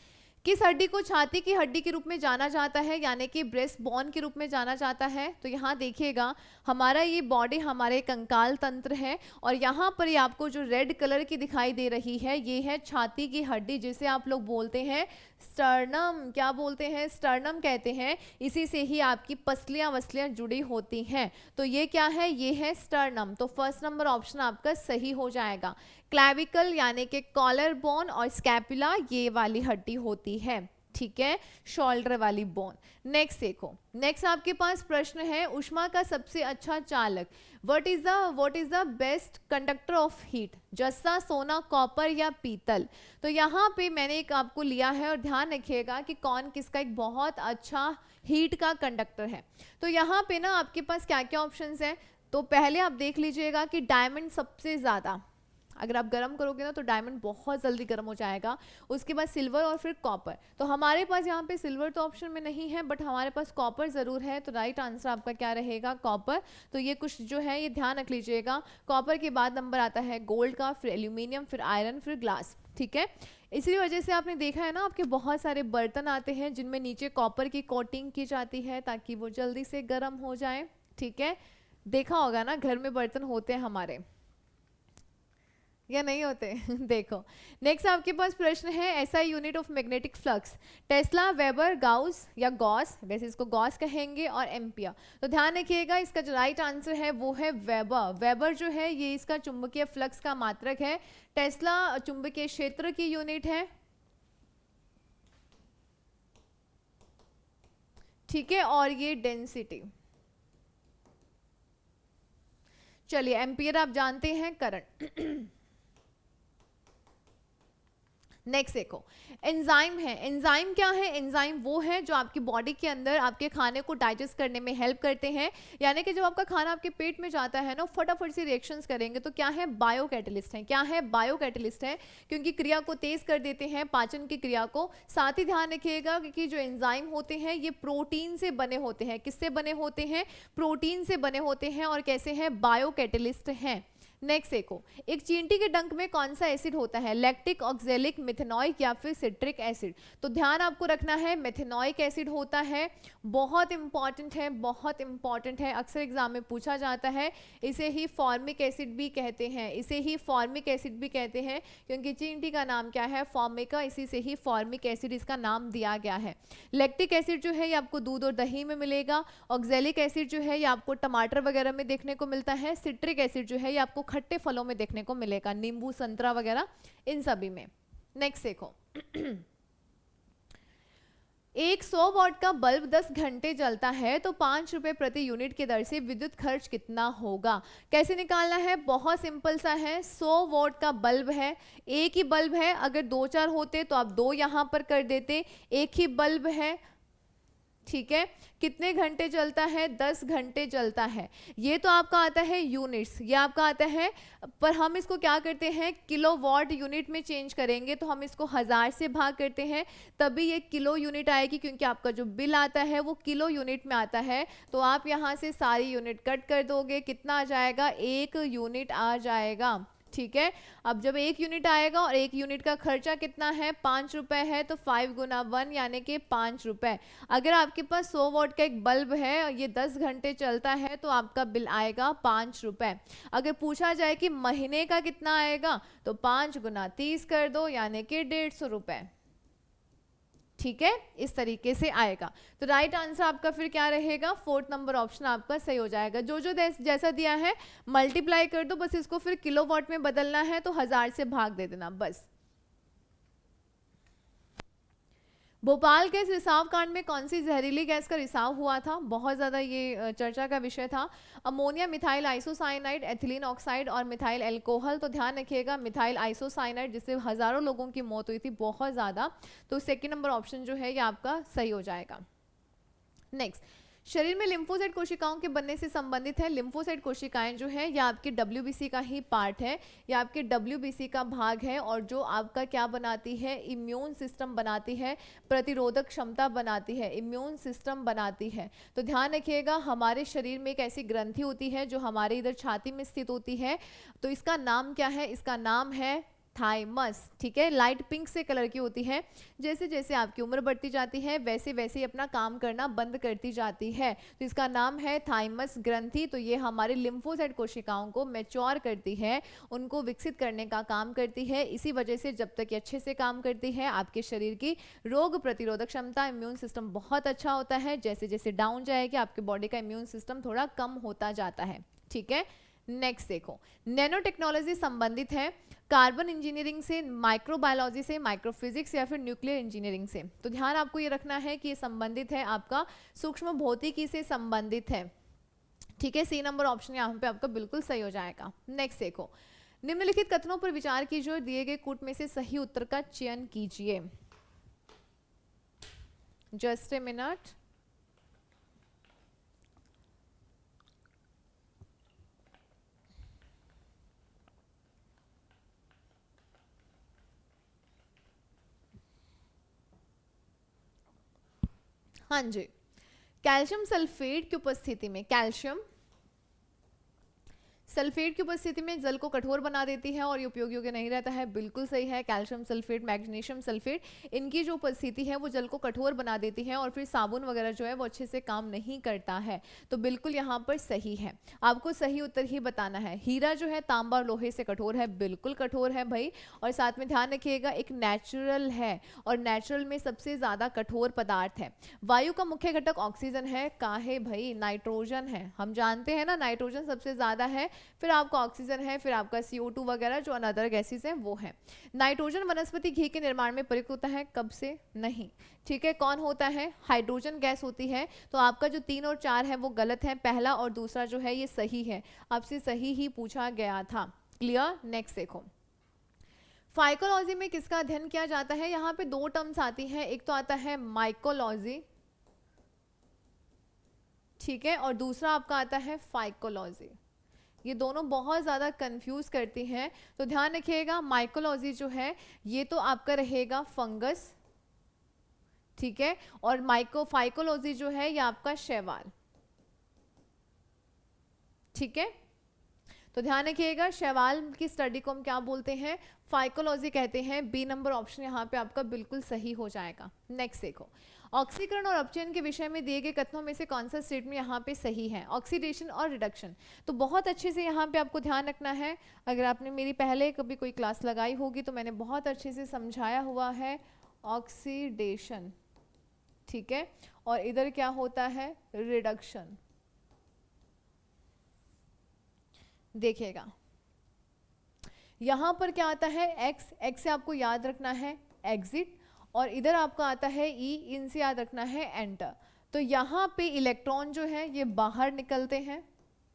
किस हड्डी को छाती की हड्डी के रूप में जाना जाता है यानी कि ब्रेस्ट बोन के रूप में जाना जाता है? तो यहाँ देखिएगा हमारा ये बॉडी हमारे कंकाल तंत्र है और यहाँ पर ये आपको जो रेड कलर की दिखाई दे रही है ये है छाती की हड्डी, जिसे आप लोग बोलते हैं स्टर्नम। क्या बोलते हैं? स्टर्नम कहते हैं। इसी से ही आपकी पसलियां वसलियां जुड़ी होती हैं। तो ये क्या है? ये है स्टर्नम। तो फर्स्ट नंबर ऑप्शन आपका सही हो जाएगा। क्लैविकल यानी कि कॉलर बोन और स्कैपुला ये वाली हड्डी होती है, ठीक है, शोल्डर वाली बोन। नेक्स्ट देखो, नेक्स्ट आपके पास प्रश्न है ऊष्मा का सबसे अच्छा चालक। What is the best conductor of heat? जस्ता, सोना, कॉपर या पीतल? तो यहाँ पे मैंने एक आपको लिया है और ध्यान रखिएगा कि कौन किसका एक बहुत अच्छा हीट का कंडक्टर है। तो यहाँ पे ना आपके पास क्या क्या ऑप्शंस हैं, तो पहले आप देख लीजिएगा कि डायमंड सबसे ज़्यादा, अगर आप गर्म करोगे ना तो डायमंड बहुत जल्दी गर्म हो जाएगा। उसके बाद सिल्वर और फिर कॉपर। तो हमारे पास यहाँ पे सिल्वर तो ऑप्शन में नहीं है बट हमारे पास कॉपर ज़रूर है। तो राइट आंसर आपका क्या रहेगा? कॉपर। तो ये कुछ जो है ये ध्यान रख लीजिएगा। कॉपर के बाद नंबर आता है गोल्ड का, फिर एल्यूमिनियम, फिर आयरन, फिर ग्लास, ठीक है। इसी वजह से आपने देखा है ना आपके बहुत सारे बर्तन आते हैं जिनमें नीचे कॉपर की कोटिंग की जाती है ताकि वो जल्दी से गर्म हो जाए, ठीक है। देखा होगा ना घर में बर्तन होते हैं हमारे या नहीं होते? देखो, नेक्स्ट आपके पास प्रश्न है SI unit of magnetic flux. Tesla, weber, Gauss या गॉस, वैसे इसको गॉस कहेंगे, और एम्पियर। तो ध्यान रखिएगा इसका जो राइट आंसर है वो है वेबर। वेबर जो है ये इसका चुंबकीय फ्लक्स का मात्रक है। टेस्ला चुंबकीय क्षेत्र की यूनिट है, ठीक है, और ये डेंसिटी। चलिए, एम्पियर आप जानते हैं, करंट। नेक्स्ट देखो, एंजाइम है। एंजाइम क्या है? एंजाइम वो है जो आपकी बॉडी के अंदर आपके खाने को डाइजेस्ट करने में हेल्प करते हैं। यानी कि जब आपका खाना आपके पेट में जाता है ना, फटाफट से रिएक्शंस करेंगे। तो क्या है? बायो कैटलिस्ट है। क्या है? बायो कैटलिस्ट है, क्योंकि क्रिया को तेज कर देते हैं, पाचन की क्रिया को। साथ ही ध्यान रखिएगा कि जो एंजाइम होते हैं ये प्रोटीन से बने होते हैं। किससे बने होते हैं? प्रोटीन से बने होते हैं। और कैसे हैं? बायो कैटलिस्ट हैं। नेक्स्ट देखो, एक चींटी के डंक में कौन सा एसिड होता है? लैक्टिक, ऑक्जेलिक, मिथेनॉइक या फिर सिट्रिक एसिड? तो ध्यान आपको रखना है मिथेनॉइक एसिड होता है। बहुत इंपॉर्टेंट है, बहुत इंपॉर्टेंट है, अक्सर एग्जाम में पूछा जाता है। इसे ही फॉर्मिक एसिड भी कहते हैं, इसे ही फॉर्मिक एसिड भी कहते हैं, क्योंकि चींटी का नाम क्या है? फॉर्मिका, इसी से ही फॉर्मिक एसिड इसका नाम दिया गया है। लैक्टिक एसिड जो है ये आपको दूध और दही में मिलेगा। ऑक्जेलिक एसिड जो है ये आपको टमाटर वगैरह में देखने को मिलता है। सिट्रिक एसिड जो है ये आपको खट्टे फलों में देखने को मिलेगा, नींबू, संतरा वगैरह, इन सभी में। नेक्स्ट देखो, एक 100 वॉट का बल्ब 10 घंटे जलता है तो 5 रुपए प्रति यूनिट की दर से विद्युत खर्च कितना होगा? कैसे निकालना है? बहुत सिंपल सा है। 100 वॉट का बल्ब है, एक ही बल्ब है। अगर 2-4 होते तो आप 2 यहां पर कर देते। एक ही बल्ब है, ठीक है। कितने घंटे चलता है? 10 घंटे चलता है। ये तो आपका आता है यूनिट्स, ये आपका आता है, पर हम इसको क्या करते हैं? किलोवाट यूनिट में चेंज करेंगे। तो हम इसको 1000 से भाग करते हैं, तभी ये किलो यूनिट आएगी, क्योंकि आपका जो बिल आता है वो किलो यूनिट में आता है। तो आप यहाँ से सारी यूनिट कट कर दोगे, कितना आ जाएगा? 1 यूनिट आ जाएगा, ठीक है। अब जब 1 यूनिट आएगा और 1 यूनिट का खर्चा कितना है, 5 रुपए है, तो 5 गुना 1 यानी कि 5 रुपए। अगर आपके पास 100 वॉट का एक बल्ब है और ये 10 घंटे चलता है तो आपका बिल आएगा 5 रुपए। अगर पूछा जाए कि महीने का कितना आएगा तो 5 गुना 30 कर दो यानी कि 150 रुपए। ठीक है, इस तरीके से आएगा। तो राइट आंसर आपका फिर क्या रहेगा, 4th नंबर ऑप्शन आपका सही हो जाएगा। जो जो जैसा दिया है मल्टीप्लाई कर दो, बस इसको फिर किलोवाट में बदलना है तो 1000 से भाग दे देना बस। भोपाल गैस रिसाव कांड में कौन सी जहरीली गैस का रिसाव हुआ था, बहुत ज़्यादा ये चर्चा का विषय था। Ammonia, methyl isocyanide, ethylene oxide और मिथाइल एल्कोहल। तो ध्यान रखिएगा मिथाइल आइसोसाइनाइड जिससे हज़ारों लोगों की मौत हुई थी, बहुत ज़्यादा। तो सेकंड नंबर ऑप्शन जो है ये आपका सही हो जाएगा। नेक्स्ट, शरीर में लिम्फोसाइट कोशिकाओं के बनने से संबंधित है। लिम्फोसाइट कोशिकाएं जो है या आपके WBC का ही पार्ट है, या आपके WBC का भाग है, और जो आपका क्या बनाती है, इम्यून सिस्टम बनाती है, प्रतिरोधक क्षमता बनाती है, इम्यून सिस्टम बनाती है। तो ध्यान रखिएगा हमारे शरीर में एक ऐसी ग्रंथि होती है जो हमारे इधर छाती में स्थित होती है, तो इसका नाम क्या है, इसका नाम है थाइमस। ठीक है, लाइट पिंक से कलर की होती है। जैसे जैसे आपकी उम्र बढ़ती जाती है वैसे वैसे ही अपना काम करना बंद करती जाती है, तो इसका नाम है थाइमस ग्रंथि। तो ये हमारे लिम्फोसाइट कोशिकाओं को मैच्योर करती है, उनको विकसित करने का काम करती है। इसी वजह से जब तक ये अच्छे से काम करती है आपके शरीर की रोग प्रतिरोधक क्षमता, इम्यून सिस्टम बहुत अच्छा होता है। जैसे जैसे डाउन जाएगी आपके बॉडी का इम्यून सिस्टम थोड़ा कम होता जाता है। ठीक है, नेक्स्ट देखो, नैनो टेक्नोलॉजी संबंधित है कार्बन इंजीनियरिंग से, माइक्रोबायोलॉजी से, माइक्रोफिजिक्स या फिर न्यूक्लियर इंजीनियरिंग से। तो ध्यान आपको ये रखना है कि ये संबंधित है आपका सूक्ष्म भौतिकी से संबंधित है। ठीक है, सी नंबर ऑप्शन यहाँ पे आपका बिल्कुल सही हो जाएगा। नेक्स्ट देखो, निम्नलिखित कथनों पर विचार कीजिए और दिए गए कूट में से सही उत्तर का चयन कीजिए। Just a minute. हाँ जी, कैल्शियम सल्फेट की उपस्थिति में, कैल्शियम सल्फेट की उपस्थिति में जल को कठोर बना देती है और ये उपयोगी योग्य नहीं रहता है। बिल्कुल सही है, कैल्शियम सल्फेट, मैग्नीशियम सल्फेट, इनकी जो उपस्थिति है वो जल को कठोर बना देती है और फिर साबुन वगैरह जो है वो अच्छे से काम नहीं करता है। तो बिल्कुल यहाँ पर सही है, आपको सही उत्तर ही बताना है। हीरा जो है तांबा और लोहे से कठोर है, बिल्कुल कठोर है भाई। और साथ में ध्यान रखिएगा एक नेचुरल है और नेचुरल में सबसे ज़्यादा कठोर पदार्थ है। वायु का मुख्य घटक ऑक्सीजन है, काहे भाई, नाइट्रोजन है। हम जानते हैं ना नाइट्रोजन सबसे ज़्यादा है, फिर आपका ऑक्सीजन है, फिर आपका CO2 वगैरह जो अनदर गैसेस हैं वो है। नाइट्रोजन वनस्पति घी के निर्माण में प्रयुक्त होता है, कब से, नहीं। ठीक है, कौन होता है, हाइड्रोजन गैस होती है। तो आपका जो 3 और 4 है वो गलत है, पहला और दूसरा जो है ये सही है, आपसे सही ही पूछा गया था। क्लियर, नेक्स्ट देखो, फाइकोलॉजी में किसका अध्ययन किया जाता है। यहाँ पे 2 टर्म्स आती हैं, एक तो आता है माइकोलॉजी, ठीक है, और दूसरा आपका आता है फाइकोलॉजी। ये दोनों बहुत ज़्यादा कंफ्यूज करती हैं, तो ध्यान रखिएगा माइकोलॉजी जो है ये तो आपका रहेगा फंगस, ठीक है, और फाइकोलॉजी जो है ये आपका शैवाल। ठीक है, तो ध्यान रखिएगा शैवाल की स्टडी को हम क्या बोलते हैं, फाइकोलॉजी कहते हैं। बी नंबर ऑप्शन यहाँ पे आपका बिल्कुल सही हो जाएगा। नेक्स्ट देखो, ऑक्सीकरण और अपचयन के विषय में दिए गए कथनों में से कौन सा स्टेटमेंट यहाँ पे सही है। ऑक्सीडेशन और रिडक्शन, तो बहुत अच्छे से यहाँ पे आपको ध्यान रखना है। अगर आपने मेरी पहले कभी कोई क्लास लगाई होगी तो मैंने बहुत अच्छे से समझाया हुआ है ऑक्सीडेशन, ठीक है, और इधर क्या होता है, रिडक्शन। देखिएगा यहाँ पर क्या आता है, एक्स, एक्स से आपको याद रखना है एग्जिट, और इधर आपका आता है ई, इनसे याद रखना है एंटर। तो यहाँ पे इलेक्ट्रॉन जो है ये बाहर निकलते हैं,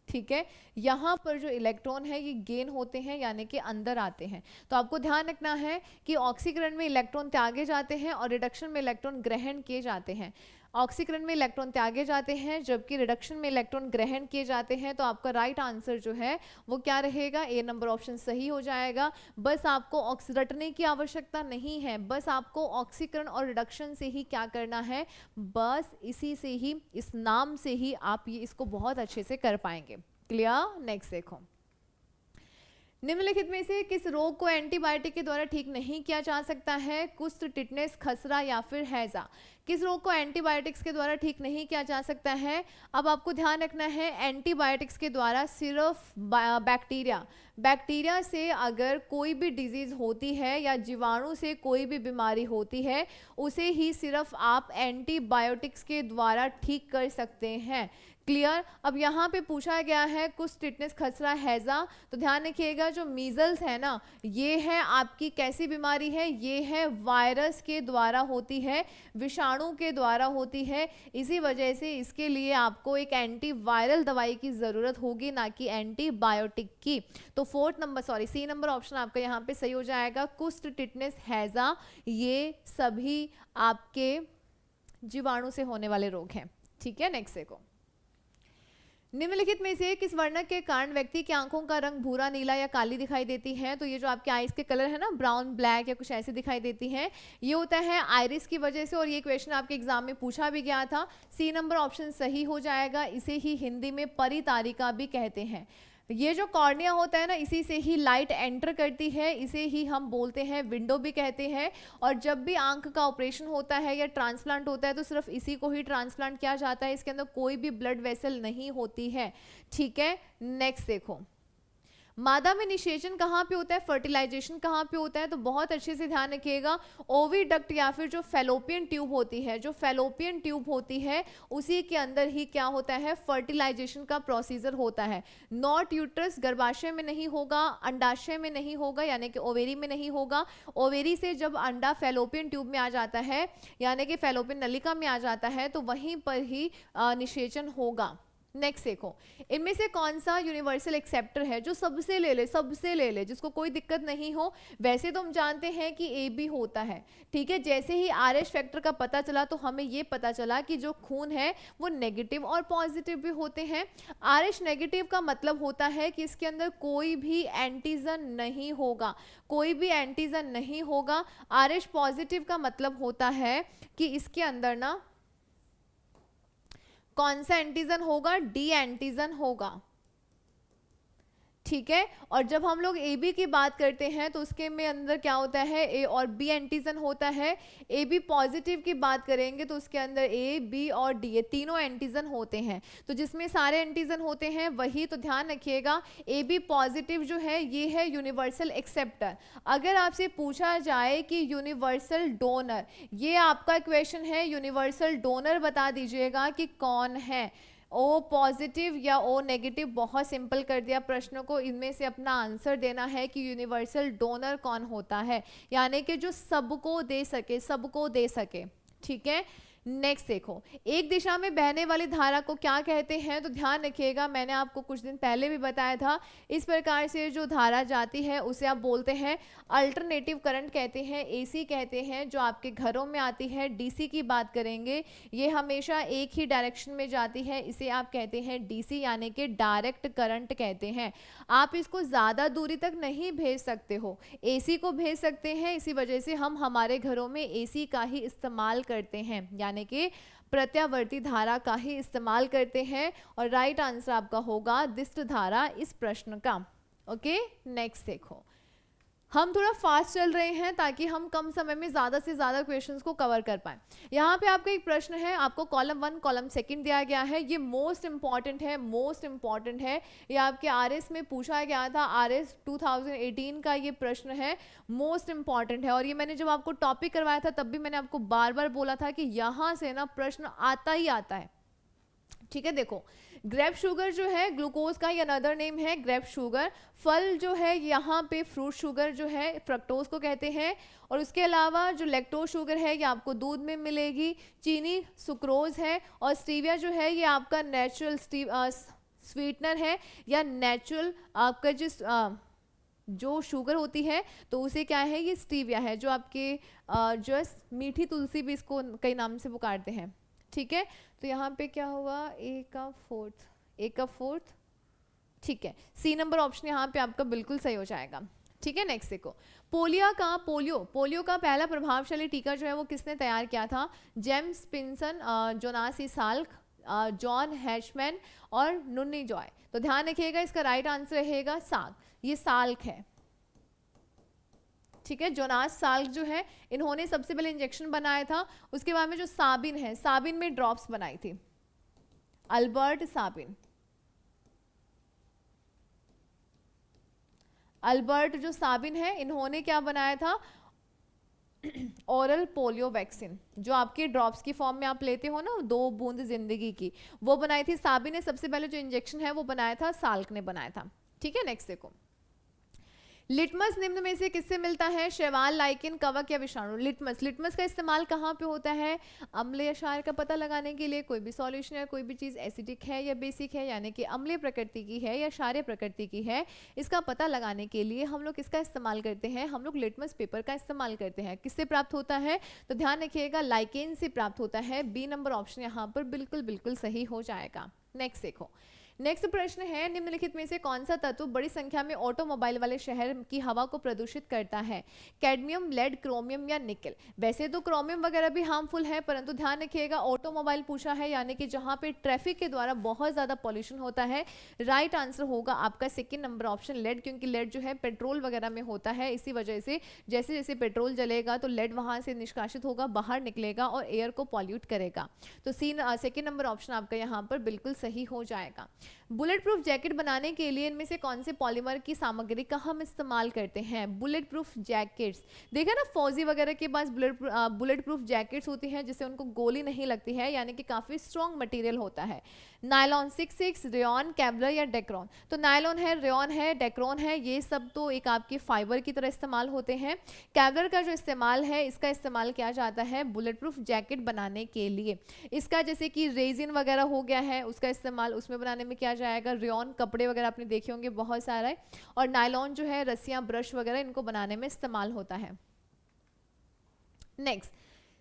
ठीक है, यहाँ पर जो इलेक्ट्रॉन है ये गेन होते हैं यानी कि अंदर आते हैं। तो आपको ध्यान रखना है कि ऑक्सीकरण में इलेक्ट्रॉन त्यागे जाते हैं और रिडक्शन में इलेक्ट्रॉन ग्रहण किए जाते हैं। ऑक्सीकरण में इलेक्ट्रॉन त्यागे जाते हैं जबकि रिडक्शन में इलेक्ट्रॉन ग्रहण किए जाते हैं। तो आपका राइट आंसर जो है वो क्या रहेगा, ए नंबर ऑप्शन सही हो जाएगा। बस आपको रटने की आवश्यकता नहीं है, बस आपको ऑक्सीकरण और रिडक्शन से ही क्या करना है, बस इसी से ही, इस नाम से ही आप ये इसको बहुत अच्छे से कर पाएंगे। क्लियर, नेक्स्ट देखो, निम्नलिखित में से किस रोग को एंटीबायोटिक के द्वारा ठीक नहीं किया जा सकता है? कुष्ठ, टिटनेस, खसरा या फिर हैजा। किस रोग को एंटीबायोटिक्स के द्वारा ठीक नहीं किया जा सकता है? अब आपको ध्यान रखना है, एंटीबायोटिक्स के द्वारा सिर्फ बैक्टीरिया से अगर कोई भी डिजीज होती है या जीवाणु से कोई भी बीमारी होती है, उसे ही सिर्फ आप एंटीबायोटिक्स के द्वारा ठीक कर सकते हैं। क्लियर। अब यहाँ पे पूछा गया है कुछ टिटनेस, खसरा, हैजा, तो ध्यान रखिएगा जो मीजल्स है ना, ये है आपकी कैसी बीमारी है? ये है वायरस के द्वारा होती है, विषाणु के द्वारा होती है। इसी वजह से इसके लिए आपको एक एंटीवायरल दवाई की ज़रूरत होगी, ना कि एंटीबायोटिक की। तो सी नंबर ऑप्शन आपका यहाँ पे सही हो जाएगा। कुष्ठ, टिटनेस, हैजा ये सभी आपके जीवाणु से होने वाले रोग हैं। ठीक है, नेक्स्ट देखो। निम्नलिखित में से किस वर्णक के कारण व्यक्ति की आंखों का रंग भूरा, नीला या काली दिखाई देती है? तो ये जो आपके आइस के कलर है ना, ब्राउन, ब्लैक या कुछ ऐसे दिखाई देती हैं, ये होता है आइरिस की वजह से। और ये क्वेश्चन आपके एग्जाम में पूछा भी गया था। सी नंबर ऑप्शन सही हो जाएगा। इसे ही हिंदी में परितारिका भी कहते हैं। ये जो कॉर्निया होता है ना, इसी से ही लाइट एंटर करती है, इसे ही हम बोलते हैं विंडो भी कहते हैं। और जब भी आंख का ऑपरेशन होता है या ट्रांसप्लांट होता है तो सिर्फ इसी को ही ट्रांसप्लांट किया जाता है, इसके अंदर कोई भी ब्लड वेसल नहीं होती है। ठीक है, नेक्स्ट देखो। मादा में निषेचन कहाँ पे होता है, फर्टिलाइजेशन कहाँ पे होता है? तो बहुत अच्छे से ध्यान रखिएगा, ओविडक्ट या फिर जो फेलोपियन ट्यूब होती है, जो फेलोपियन ट्यूब होती है उसी के अंदर ही क्या होता है, फर्टिलाइजेशन का प्रोसीजर होता है। नॉट यूट्रस, गर्भाशय में नहीं होगा, अंडाशय में नहीं होगा, यानी कि ओवेरी में नहीं होगा। ओवेरी से जब अंडा फेलोपियन ट्यूब में आ जाता है, यानी कि फेलोपियन नलिका में आ जाता है, तो वहीं पर ही निषेचन होगा। नेक्स्ट देखो, इनमें से कौन सा यूनिवर्सल एक्सेप्टर है जो सबसे ले ले, जिसको कोई दिक्कत नहीं हो? वैसे तो हम जानते हैं कि ए बी होता है। ठीक है, जैसे ही आरएच फैक्टर का पता चला तो हमें ये पता चला कि जो खून है वो नेगेटिव और पॉजिटिव भी होते हैं। आरएच नेगेटिव का मतलब होता है कि इसके अंदर कोई भी एंटीजन नहीं होगा, कोई भी एंटीजन नहीं होगा। आरएच पॉजिटिव का मतलब होता है कि इसके अंदर ना कौन सा एंटीजन होगा, डी एंटीजन होगा। ठीक है, और जब हम लोग ए बी की बात करते हैं तो उसके में अंदर क्या होता है, ए और बी एंटीजन होता है। ए बी पॉजिटिव की बात करेंगे तो उसके अंदर ए बी और डी ये तीनों एंटीजन होते हैं। तो जिसमें सारे एंटीजन होते हैं वही, तो ध्यान रखिएगा ए बी पॉजिटिव जो है ये है यूनिवर्सल एक्सेप्टर। अगर आपसे पूछा जाए कि यूनिवर्सल डोनर, ये आपका क्वेश्चन है, यूनिवर्सल डोनर बता दीजिएगा कि कौन है। ओ पॉजिटिव या ओ नेगेटिव, बहुत सिंपल कर दिया प्रश्न को। इनमें से अपना आंसर देना है कि यूनिवर्सल डोनर कौन होता है, यानी कि जो सबको दे सके। ठीक है, नेक्स्ट देखो, एक दिशा में बहने वाली धारा को क्या कहते हैं? तो ध्यान रखिएगा, मैंने आपको कुछ दिन पहले भी बताया था, इस प्रकार से जो धारा जाती है उसे आप बोलते हैं अल्टरनेटिव करंट कहते हैं, एसी कहते हैं। जो आपके घरों में आती है, डीसी की बात करेंगे, ये हमेशा एक ही डायरेक्शन में जाती है, इसे आप कहते हैं डीसी, यानी कि डायरेक्ट करंट कहते हैं। आप इसको ज़्यादा दूरी तक नहीं भेज सकते हो, एसी को भेज सकते हैं, इसी वजह से हम हमारे घरों में एसी का ही इस्तेमाल करते हैं, यानी कि प्रत्यावर्ती धारा का ही इस्तेमाल करते हैं। और राइट आंसर आपका होगा दिष्ट धारा इस प्रश्न का। ओके, नेक्स्ट देखो, हम थोड़ा फास्ट चल रहे हैं ताकि हम कम समय में ज़्यादा से ज़्यादा क्वेश्चंस को कवर कर पाएं। यहाँ पे आपका एक प्रश्न है, आपको कॉलम 1 कॉलम 2 दिया गया है, ये मोस्ट इंपॉर्टेंट है। ये आपके आरएस में पूछा गया था, आरएस 2018 का ये प्रश्न है, मोस्ट इंपॉर्टेंट है। और ये मैंने जब आपको टॉपिक करवाया था तब भी मैंने आपको बार बार बोला था कि यहाँ से ना प्रश्न आता ही आता है। ठीक है, देखो, ग्रेप शुगर जो है ग्लूकोज का ही अनदर नेम है ग्रेप शुगर। फल जो है यहाँ पे फ्रूट शुगर जो है फ्रक्टोज को कहते हैं। और उसके अलावा जो लैक्टोज शुगर है ये आपको दूध में मिलेगी, चीनी सुक्रोज है, और स्टीविया जो है ये आपका नेचुरल स्वीटनर है या नेचुरल आपका जो शुगर होती है तो उसे क्या है, ये स्टीविया है, जो आपके जो मीठी तुलसी भी इसको कई नाम से पुकारते हैं। ठीक है, तो यहाँ पे क्या हुआ, ए का फोर्थ। ठीक है, सी नंबर ऑप्शन यहाँ पे आपका बिल्कुल सही हो जाएगा। ठीक है, नेक्स्ट देखो, पोलियो का पहला प्रभावशाली टीका जो है वो किसने तैयार किया था? James Pinson, Jonas E Salk, John Hashman और नुन्नी जॉय। तो ध्यान रखिएगा, इसका राइट आंसर रहेगा साग। ये साल्क है, ठीक है। जोनास साल्क जो है, इन्होंने सबसे पहले इंजेक्शन बनाया था। उसके बाद में जो साबिन है, साबिन में ड्रॉप्स बनाई थी, अल्बर्ट साबिन। अल्बर्ट जो साबिन है, इन्होंने क्या बनाया था, ओरल पोलियो वैक्सीन, जो आपके ड्रॉप्स की फॉर्म में आप लेते हो ना, 2 बूंद जिंदगी की, वो बनाई थी साबिन ने। सबसे पहले जो इंजेक्शन है वो बनाया था साल्क ने बनाया था, ठीक है। नेक्स्ट देखो, लिटमस निम्न में से किससे मिलता है, शैवाल, लाइकेन, कवक या विषाणु। लिटमस, लिटमस का इस्तेमाल कहाँ पे होता है, अम्ल या क्षार का पता लगाने के लिए। कोई भी सॉल्यूशन या कोई भी चीज़ एसिडिक है या बेसिक है, यानी कि अम्लीय प्रकृति की है या क्षारीय प्रकृति की है, इसका पता लगाने के लिए हम लोग किसका इस्तेमाल करते हैं, हम लोग लिटमस पेपर का इस्तेमाल करते हैं। किससे प्राप्त होता है, तो ध्यान रखिएगा लाइकेन से प्राप्त होता है। बी नंबर ऑप्शन यहाँ पर बिल्कुल बिल्कुल सही हो जाएगा। नेक्स्ट देखो, नेक्स्ट प्रश्न है, निम्नलिखित में से कौन सा तत्व बड़ी संख्या में ऑटोमोबाइल वाले शहर की हवा को प्रदूषित करता है, कैडमियम, लेड, क्रोमियम या निकल। वैसे तो क्रोमियम वगैरह भी हार्मफुल है, परंतु ध्यान रखिएगा ऑटोमोबाइल पूछा है, यानी कि जहां पे ट्रैफिक के द्वारा बहुत ज्यादा पॉल्यूशन होता है। राइट आंसर होगा आपका सेकेंड नंबर ऑप्शन लेड, क्योंकि लेड जो है पेट्रोल वगैरह में होता है। इसी वजह से जैसे जैसे पेट्रोल जलेगा तो लेड वहां से निष्कासित होगा, बाहर निकलेगा और एयर को पॉल्यूट करेगा। तो सेकेंड नंबर ऑप्शन आपका यहाँ पर बिल्कुल सही हो जाएगा। बुलेट प्रूफ जैकेट बनाने के लिए इनमें से कौन से पॉलीमर की सामग्री का हम इस्तेमाल करते हैं, बुलेट प्रूफ जैकेट्स। देखा ना, फौजी वगैरह के पास बुलेट प्रूफ जैकेट्स होती हैं जिससे उनको गोली नहीं लगती है, यानी कि काफी स्ट्रॉन्ग मटेरियल होता है। नायलॉन, 6 रेयॉन, कैवलर या डेक्रॉन। तो नायलॉन है, रेयॉन है, डेक्रॉन है, ये सब तो एक आपके फाइबर की तरह इस्तेमाल होते हैं। कैवलर का जो इस्तेमाल है, इसका इस्तेमाल किया जाता है बुलेट प्रूफ जैकेट बनाने के लिए। इसका जैसे कि रेजिन वगैरह हो गया है, उसका इस्तेमाल उसमें बनाने में किया जाएगा। रेयॉन कपड़े वगैरह आपने देखे होंगे बहुत सारा है, और नायलॉन जो है रस्सियां, ब्रश वगैरह इनको बनाने में इस्तेमाल होता है। नेक्स्ट,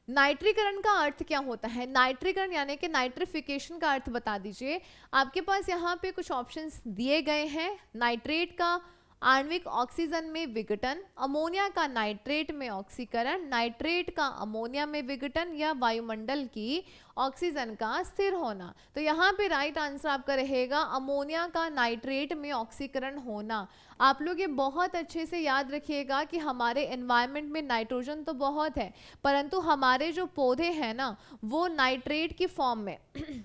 नाइट्रीकरण का अर्थ क्या होता है, नाइट्रीकरण यानी कि नाइट्रिफिकेशन का अर्थ बता दीजिए। आपके पास यहाँ पे कुछ ऑप्शंस दिए गए हैं। नाइट्रेट का आणविक ऑक्सीजन में विघटन, अमोनिया का नाइट्रेट में ऑक्सीकरण, नाइट्रेट का अमोनिया में विघटन या वायुमंडल की ऑक्सीजन का स्थिर होना। तो यहाँ पे राइट आंसर आपका रहेगा अमोनिया का नाइट्रेट में ऑक्सीकरण होना। आप लोग ये बहुत अच्छे से याद रखिएगा कि हमारे एनवायरनमेंट में नाइट्रोजन तो बहुत है, परंतु हमारे जो पौधे हैं ना, वो नाइट्रेट की फॉर्म में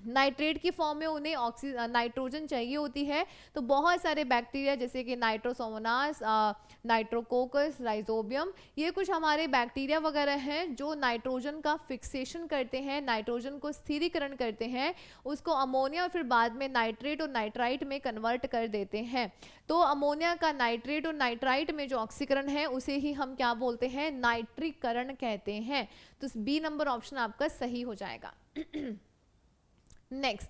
नाइट्रेट की फॉर्म में उन्हें नाइट्रोजन चाहिए होती है। तो बहुत सारे बैक्टीरिया जैसे कि नाइट्रोसोमोनास, नाइट्रोकोकस, राइजोबियम, ये कुछ हमारे बैक्टीरिया वगैरह हैं जो नाइट्रोजन का फिक्सेशन करते हैं, नाइट्रोजन को स्थिरीकरण करते हैं, उसको अमोनिया और फिर बाद में नाइट्रेट और नाइट्राइट में कन्वर्ट कर देते हैं। तो अमोनिया का नाइट्रेट और नाइट्राइट में जो ऑक्सीकरण है उसे ही हम क्या बोलते हैं, नाइट्रीकरण कहते हैं। तो बी नंबर ऑप्शन आपका सही हो जाएगा। नेक्स्ट,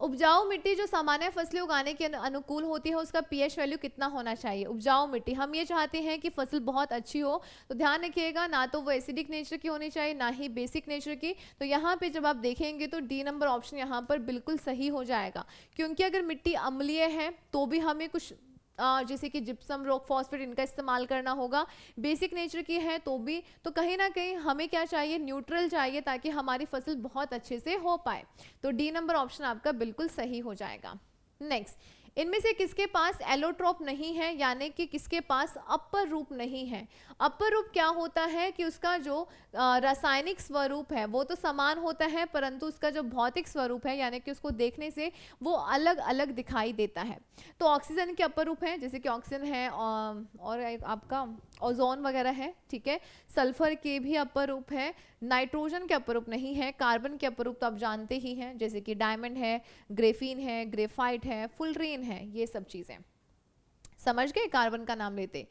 उपजाऊ मिट्टी जो सामान्य फसलें उगाने के अनुकूल होती है, उसका पीएच वैल्यू कितना होना चाहिए। उपजाऊ मिट्टी, हम ये चाहते हैं कि फसल बहुत अच्छी हो, तो ध्यान रखिएगा ना तो वो एसिडिक नेचर की होनी चाहिए, ना ही बेसिक नेचर की। तो यहाँ पे जब आप देखेंगे तो डी नंबर ऑप्शन यहाँ पर बिल्कुल सही हो जाएगा, क्योंकि अगर मिट्टी अम्लीय है तो भी हमें कुछ जैसे कि जिप्सम, रॉक, फॉस्फेट, इनका इस्तेमाल करना होगा। बेसिक नेचर की है तो भी, तो कहीं ना कहीं हमें क्या चाहिए, न्यूट्रल चाहिए, ताकि हमारी फसल बहुत अच्छे से हो पाए। तो डी नंबर ऑप्शन आपका बिल्कुल सही हो जाएगा। नेक्स्ट, इनमें से किसके पास एलोट्रोप नहीं है, यानी कि किसके पास अपर रूप नहीं है। अपर रूप क्या होता है कि उसका जो रासायनिक स्वरूप है वो तो समान होता है, परंतु उसका जो भौतिक स्वरूप है, यानी कि उसको देखने से वो अलग अलग दिखाई देता है। तो ऑक्सीजन के अपर रूप हैं, जैसे कि ऑक्सीजन है और आपका ओजोन वगैरह है, ठीक है। सल्फर के भी अपर रूप है, नाइट्रोजन के अपर रूप नहीं है। कार्बन के अपर रूप तो आप जानते ही हैं, जैसे कि डायमंड है, ग्रेफीन है, ग्रेफाइट है, फुलरीन है, ये सब चीजें समझ गए। कार्बन का नाम लेते।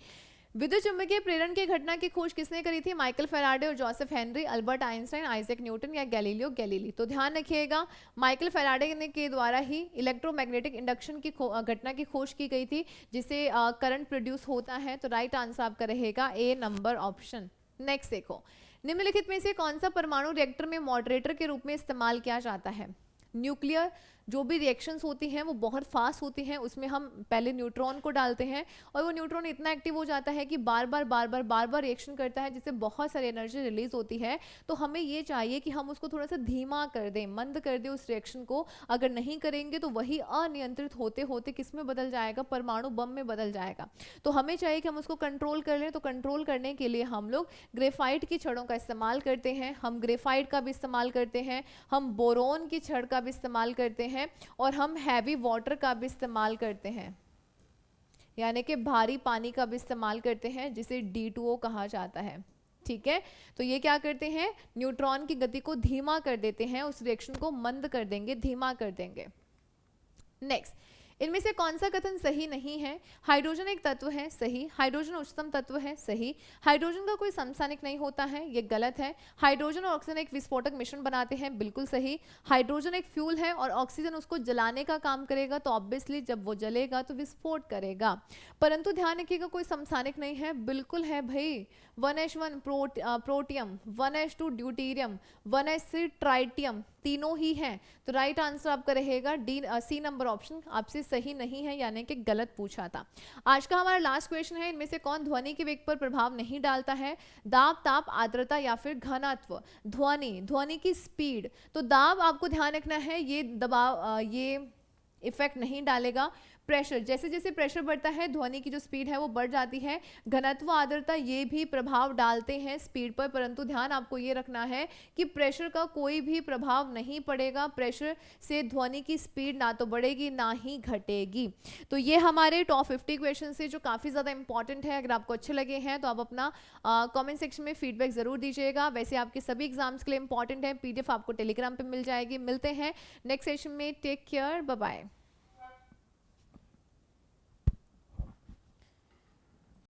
विद्युत चुंबकीय प्रेरण की घटना की खोज किसने करी थी, माइकल फैराडे और Joseph Henry, Albert Einstein, Isaac Newton या गैलीलियो गैलीली। तो ध्यान रखिएगा माइकल फैराडे ने के द्वारा ही इलेक्ट्रोमैग्नेटिक इंडक्शन की घटना की खोज की गई थी, जिससे करंट प्रोड्यूस होता है। तो राइट आंसर आपका रहेगा ए नंबर ऑप्शन। नेक्स्ट देखो, निम्नलिखित में से कौन सा परमाणु रिएक्टर में मॉडरेटर के रूप में इस्तेमाल किया जाता है, न्यूक्लियर, जो भी रिएक्शंस होती हैं वो बहुत फास्ट होती हैं, उसमें हम पहले न्यूट्रॉन को डालते हैं और वो न्यूट्रॉन इतना एक्टिव हो जाता है कि बार बार रिएक्शन करता है, जिससे बहुत सारी एनर्जी रिलीज होती है। तो हमें ये चाहिए कि हम उसको थोड़ा सा धीमा कर दें, मंद कर दें उस रिएक्शन को। अगर नहीं करेंगे तो वही अनियंत्रित होते होते किस में बदल जाएगा, परमाणु बम में बदल जाएगा। तो हमें चाहिए कि हम उसको कंट्रोल कर लें। तो कंट्रोल करने के लिए हम लोग ग्रेफाइट की छड़ों का इस्तेमाल करते हैं, हम ग्रेफाइट का भी इस्तेमाल करते हैं, हम बोरोन की छड़ का भी इस्तेमाल करते हैं और हम हैवी वाटर का भी इस्तेमाल करते हैं, यानी कि भारी पानी का भी इस्तेमाल करते हैं, जिसे D2O कहा जाता है। ठीक है, तो ये क्या करते हैं, न्यूट्रॉन की गति को धीमा कर देते हैं, उस रिएक्शन को मंद कर देंगे, धीमा कर देंगे। नेक्स्ट, इनमें से कौन सा कथन सही नहीं है? हाइड्रोजन एक तत्व है, सही। हाइड्रोजन उच्चतम तत्व है, सही। हाइड्रोजन का कोई समस्थानिक नहीं होता है, ये गलत है। हाइड्रोजन और ऑक्सीजन एक विस्फोटक मिश्रण बनाते हैं, बिल्कुल सही। हाइड्रोजन एक फ्यूल है और ऑक्सीजन उसको जलाने का काम करेगा, तो ऑब्वियसली जब वो जलेगा तो विस्फोट करेगा। परंतु ध्यान रखिएगा, कोई समस्थानिक नहीं है, बिल्कुल है भाई। 1s1 protium, 1s2 deuterium, 1s3 tritium, तीनों ही हैं। तो राइट आंसर आपका रहेगा सी नंबर ऑप्शन, आपसे सही नहीं है, यानी कि गलत पूछा था। आज का हमारा लास्ट क्वेश्चन है, इनमें से कौन ध्वनि के वेग पर प्रभाव नहीं डालता है? दाब, ताप, आर्द्रता या फिर घनत्व? ध्वनि की स्पीड। तो दाब आपको ध्यान रखना है, ये दबाव ये इफेक्ट नहीं डालेगा। प्रेशर, जैसे जैसे प्रेशर बढ़ता है ध्वनि की जो स्पीड है वो बढ़ जाती है। घनत्व, आर्द्रता ये भी प्रभाव डालते हैं स्पीड पर, परंतु ध्यान आपको ये रखना है कि प्रेशर का कोई भी प्रभाव नहीं पड़ेगा। प्रेशर से ध्वनि की स्पीड ना तो बढ़ेगी ना ही घटेगी। तो ये हमारे टॉप 50 क्वेश्चन से जो काफ़ी ज़्यादा इंपॉर्टेंट है। अगर आपको अच्छे लगे हैं तो आप अपना कमेंट सेक्शन में फीडबैक ज़रूर दीजिएगा। वैसे आपके सभी एग्जाम्स के लिए इंपॉर्टेंट है, PDF आपको टेलीग्राम पर मिल जाएगी। मिलते हैं नेक्स्ट सेशन में, टेक केयर, बाय बाय।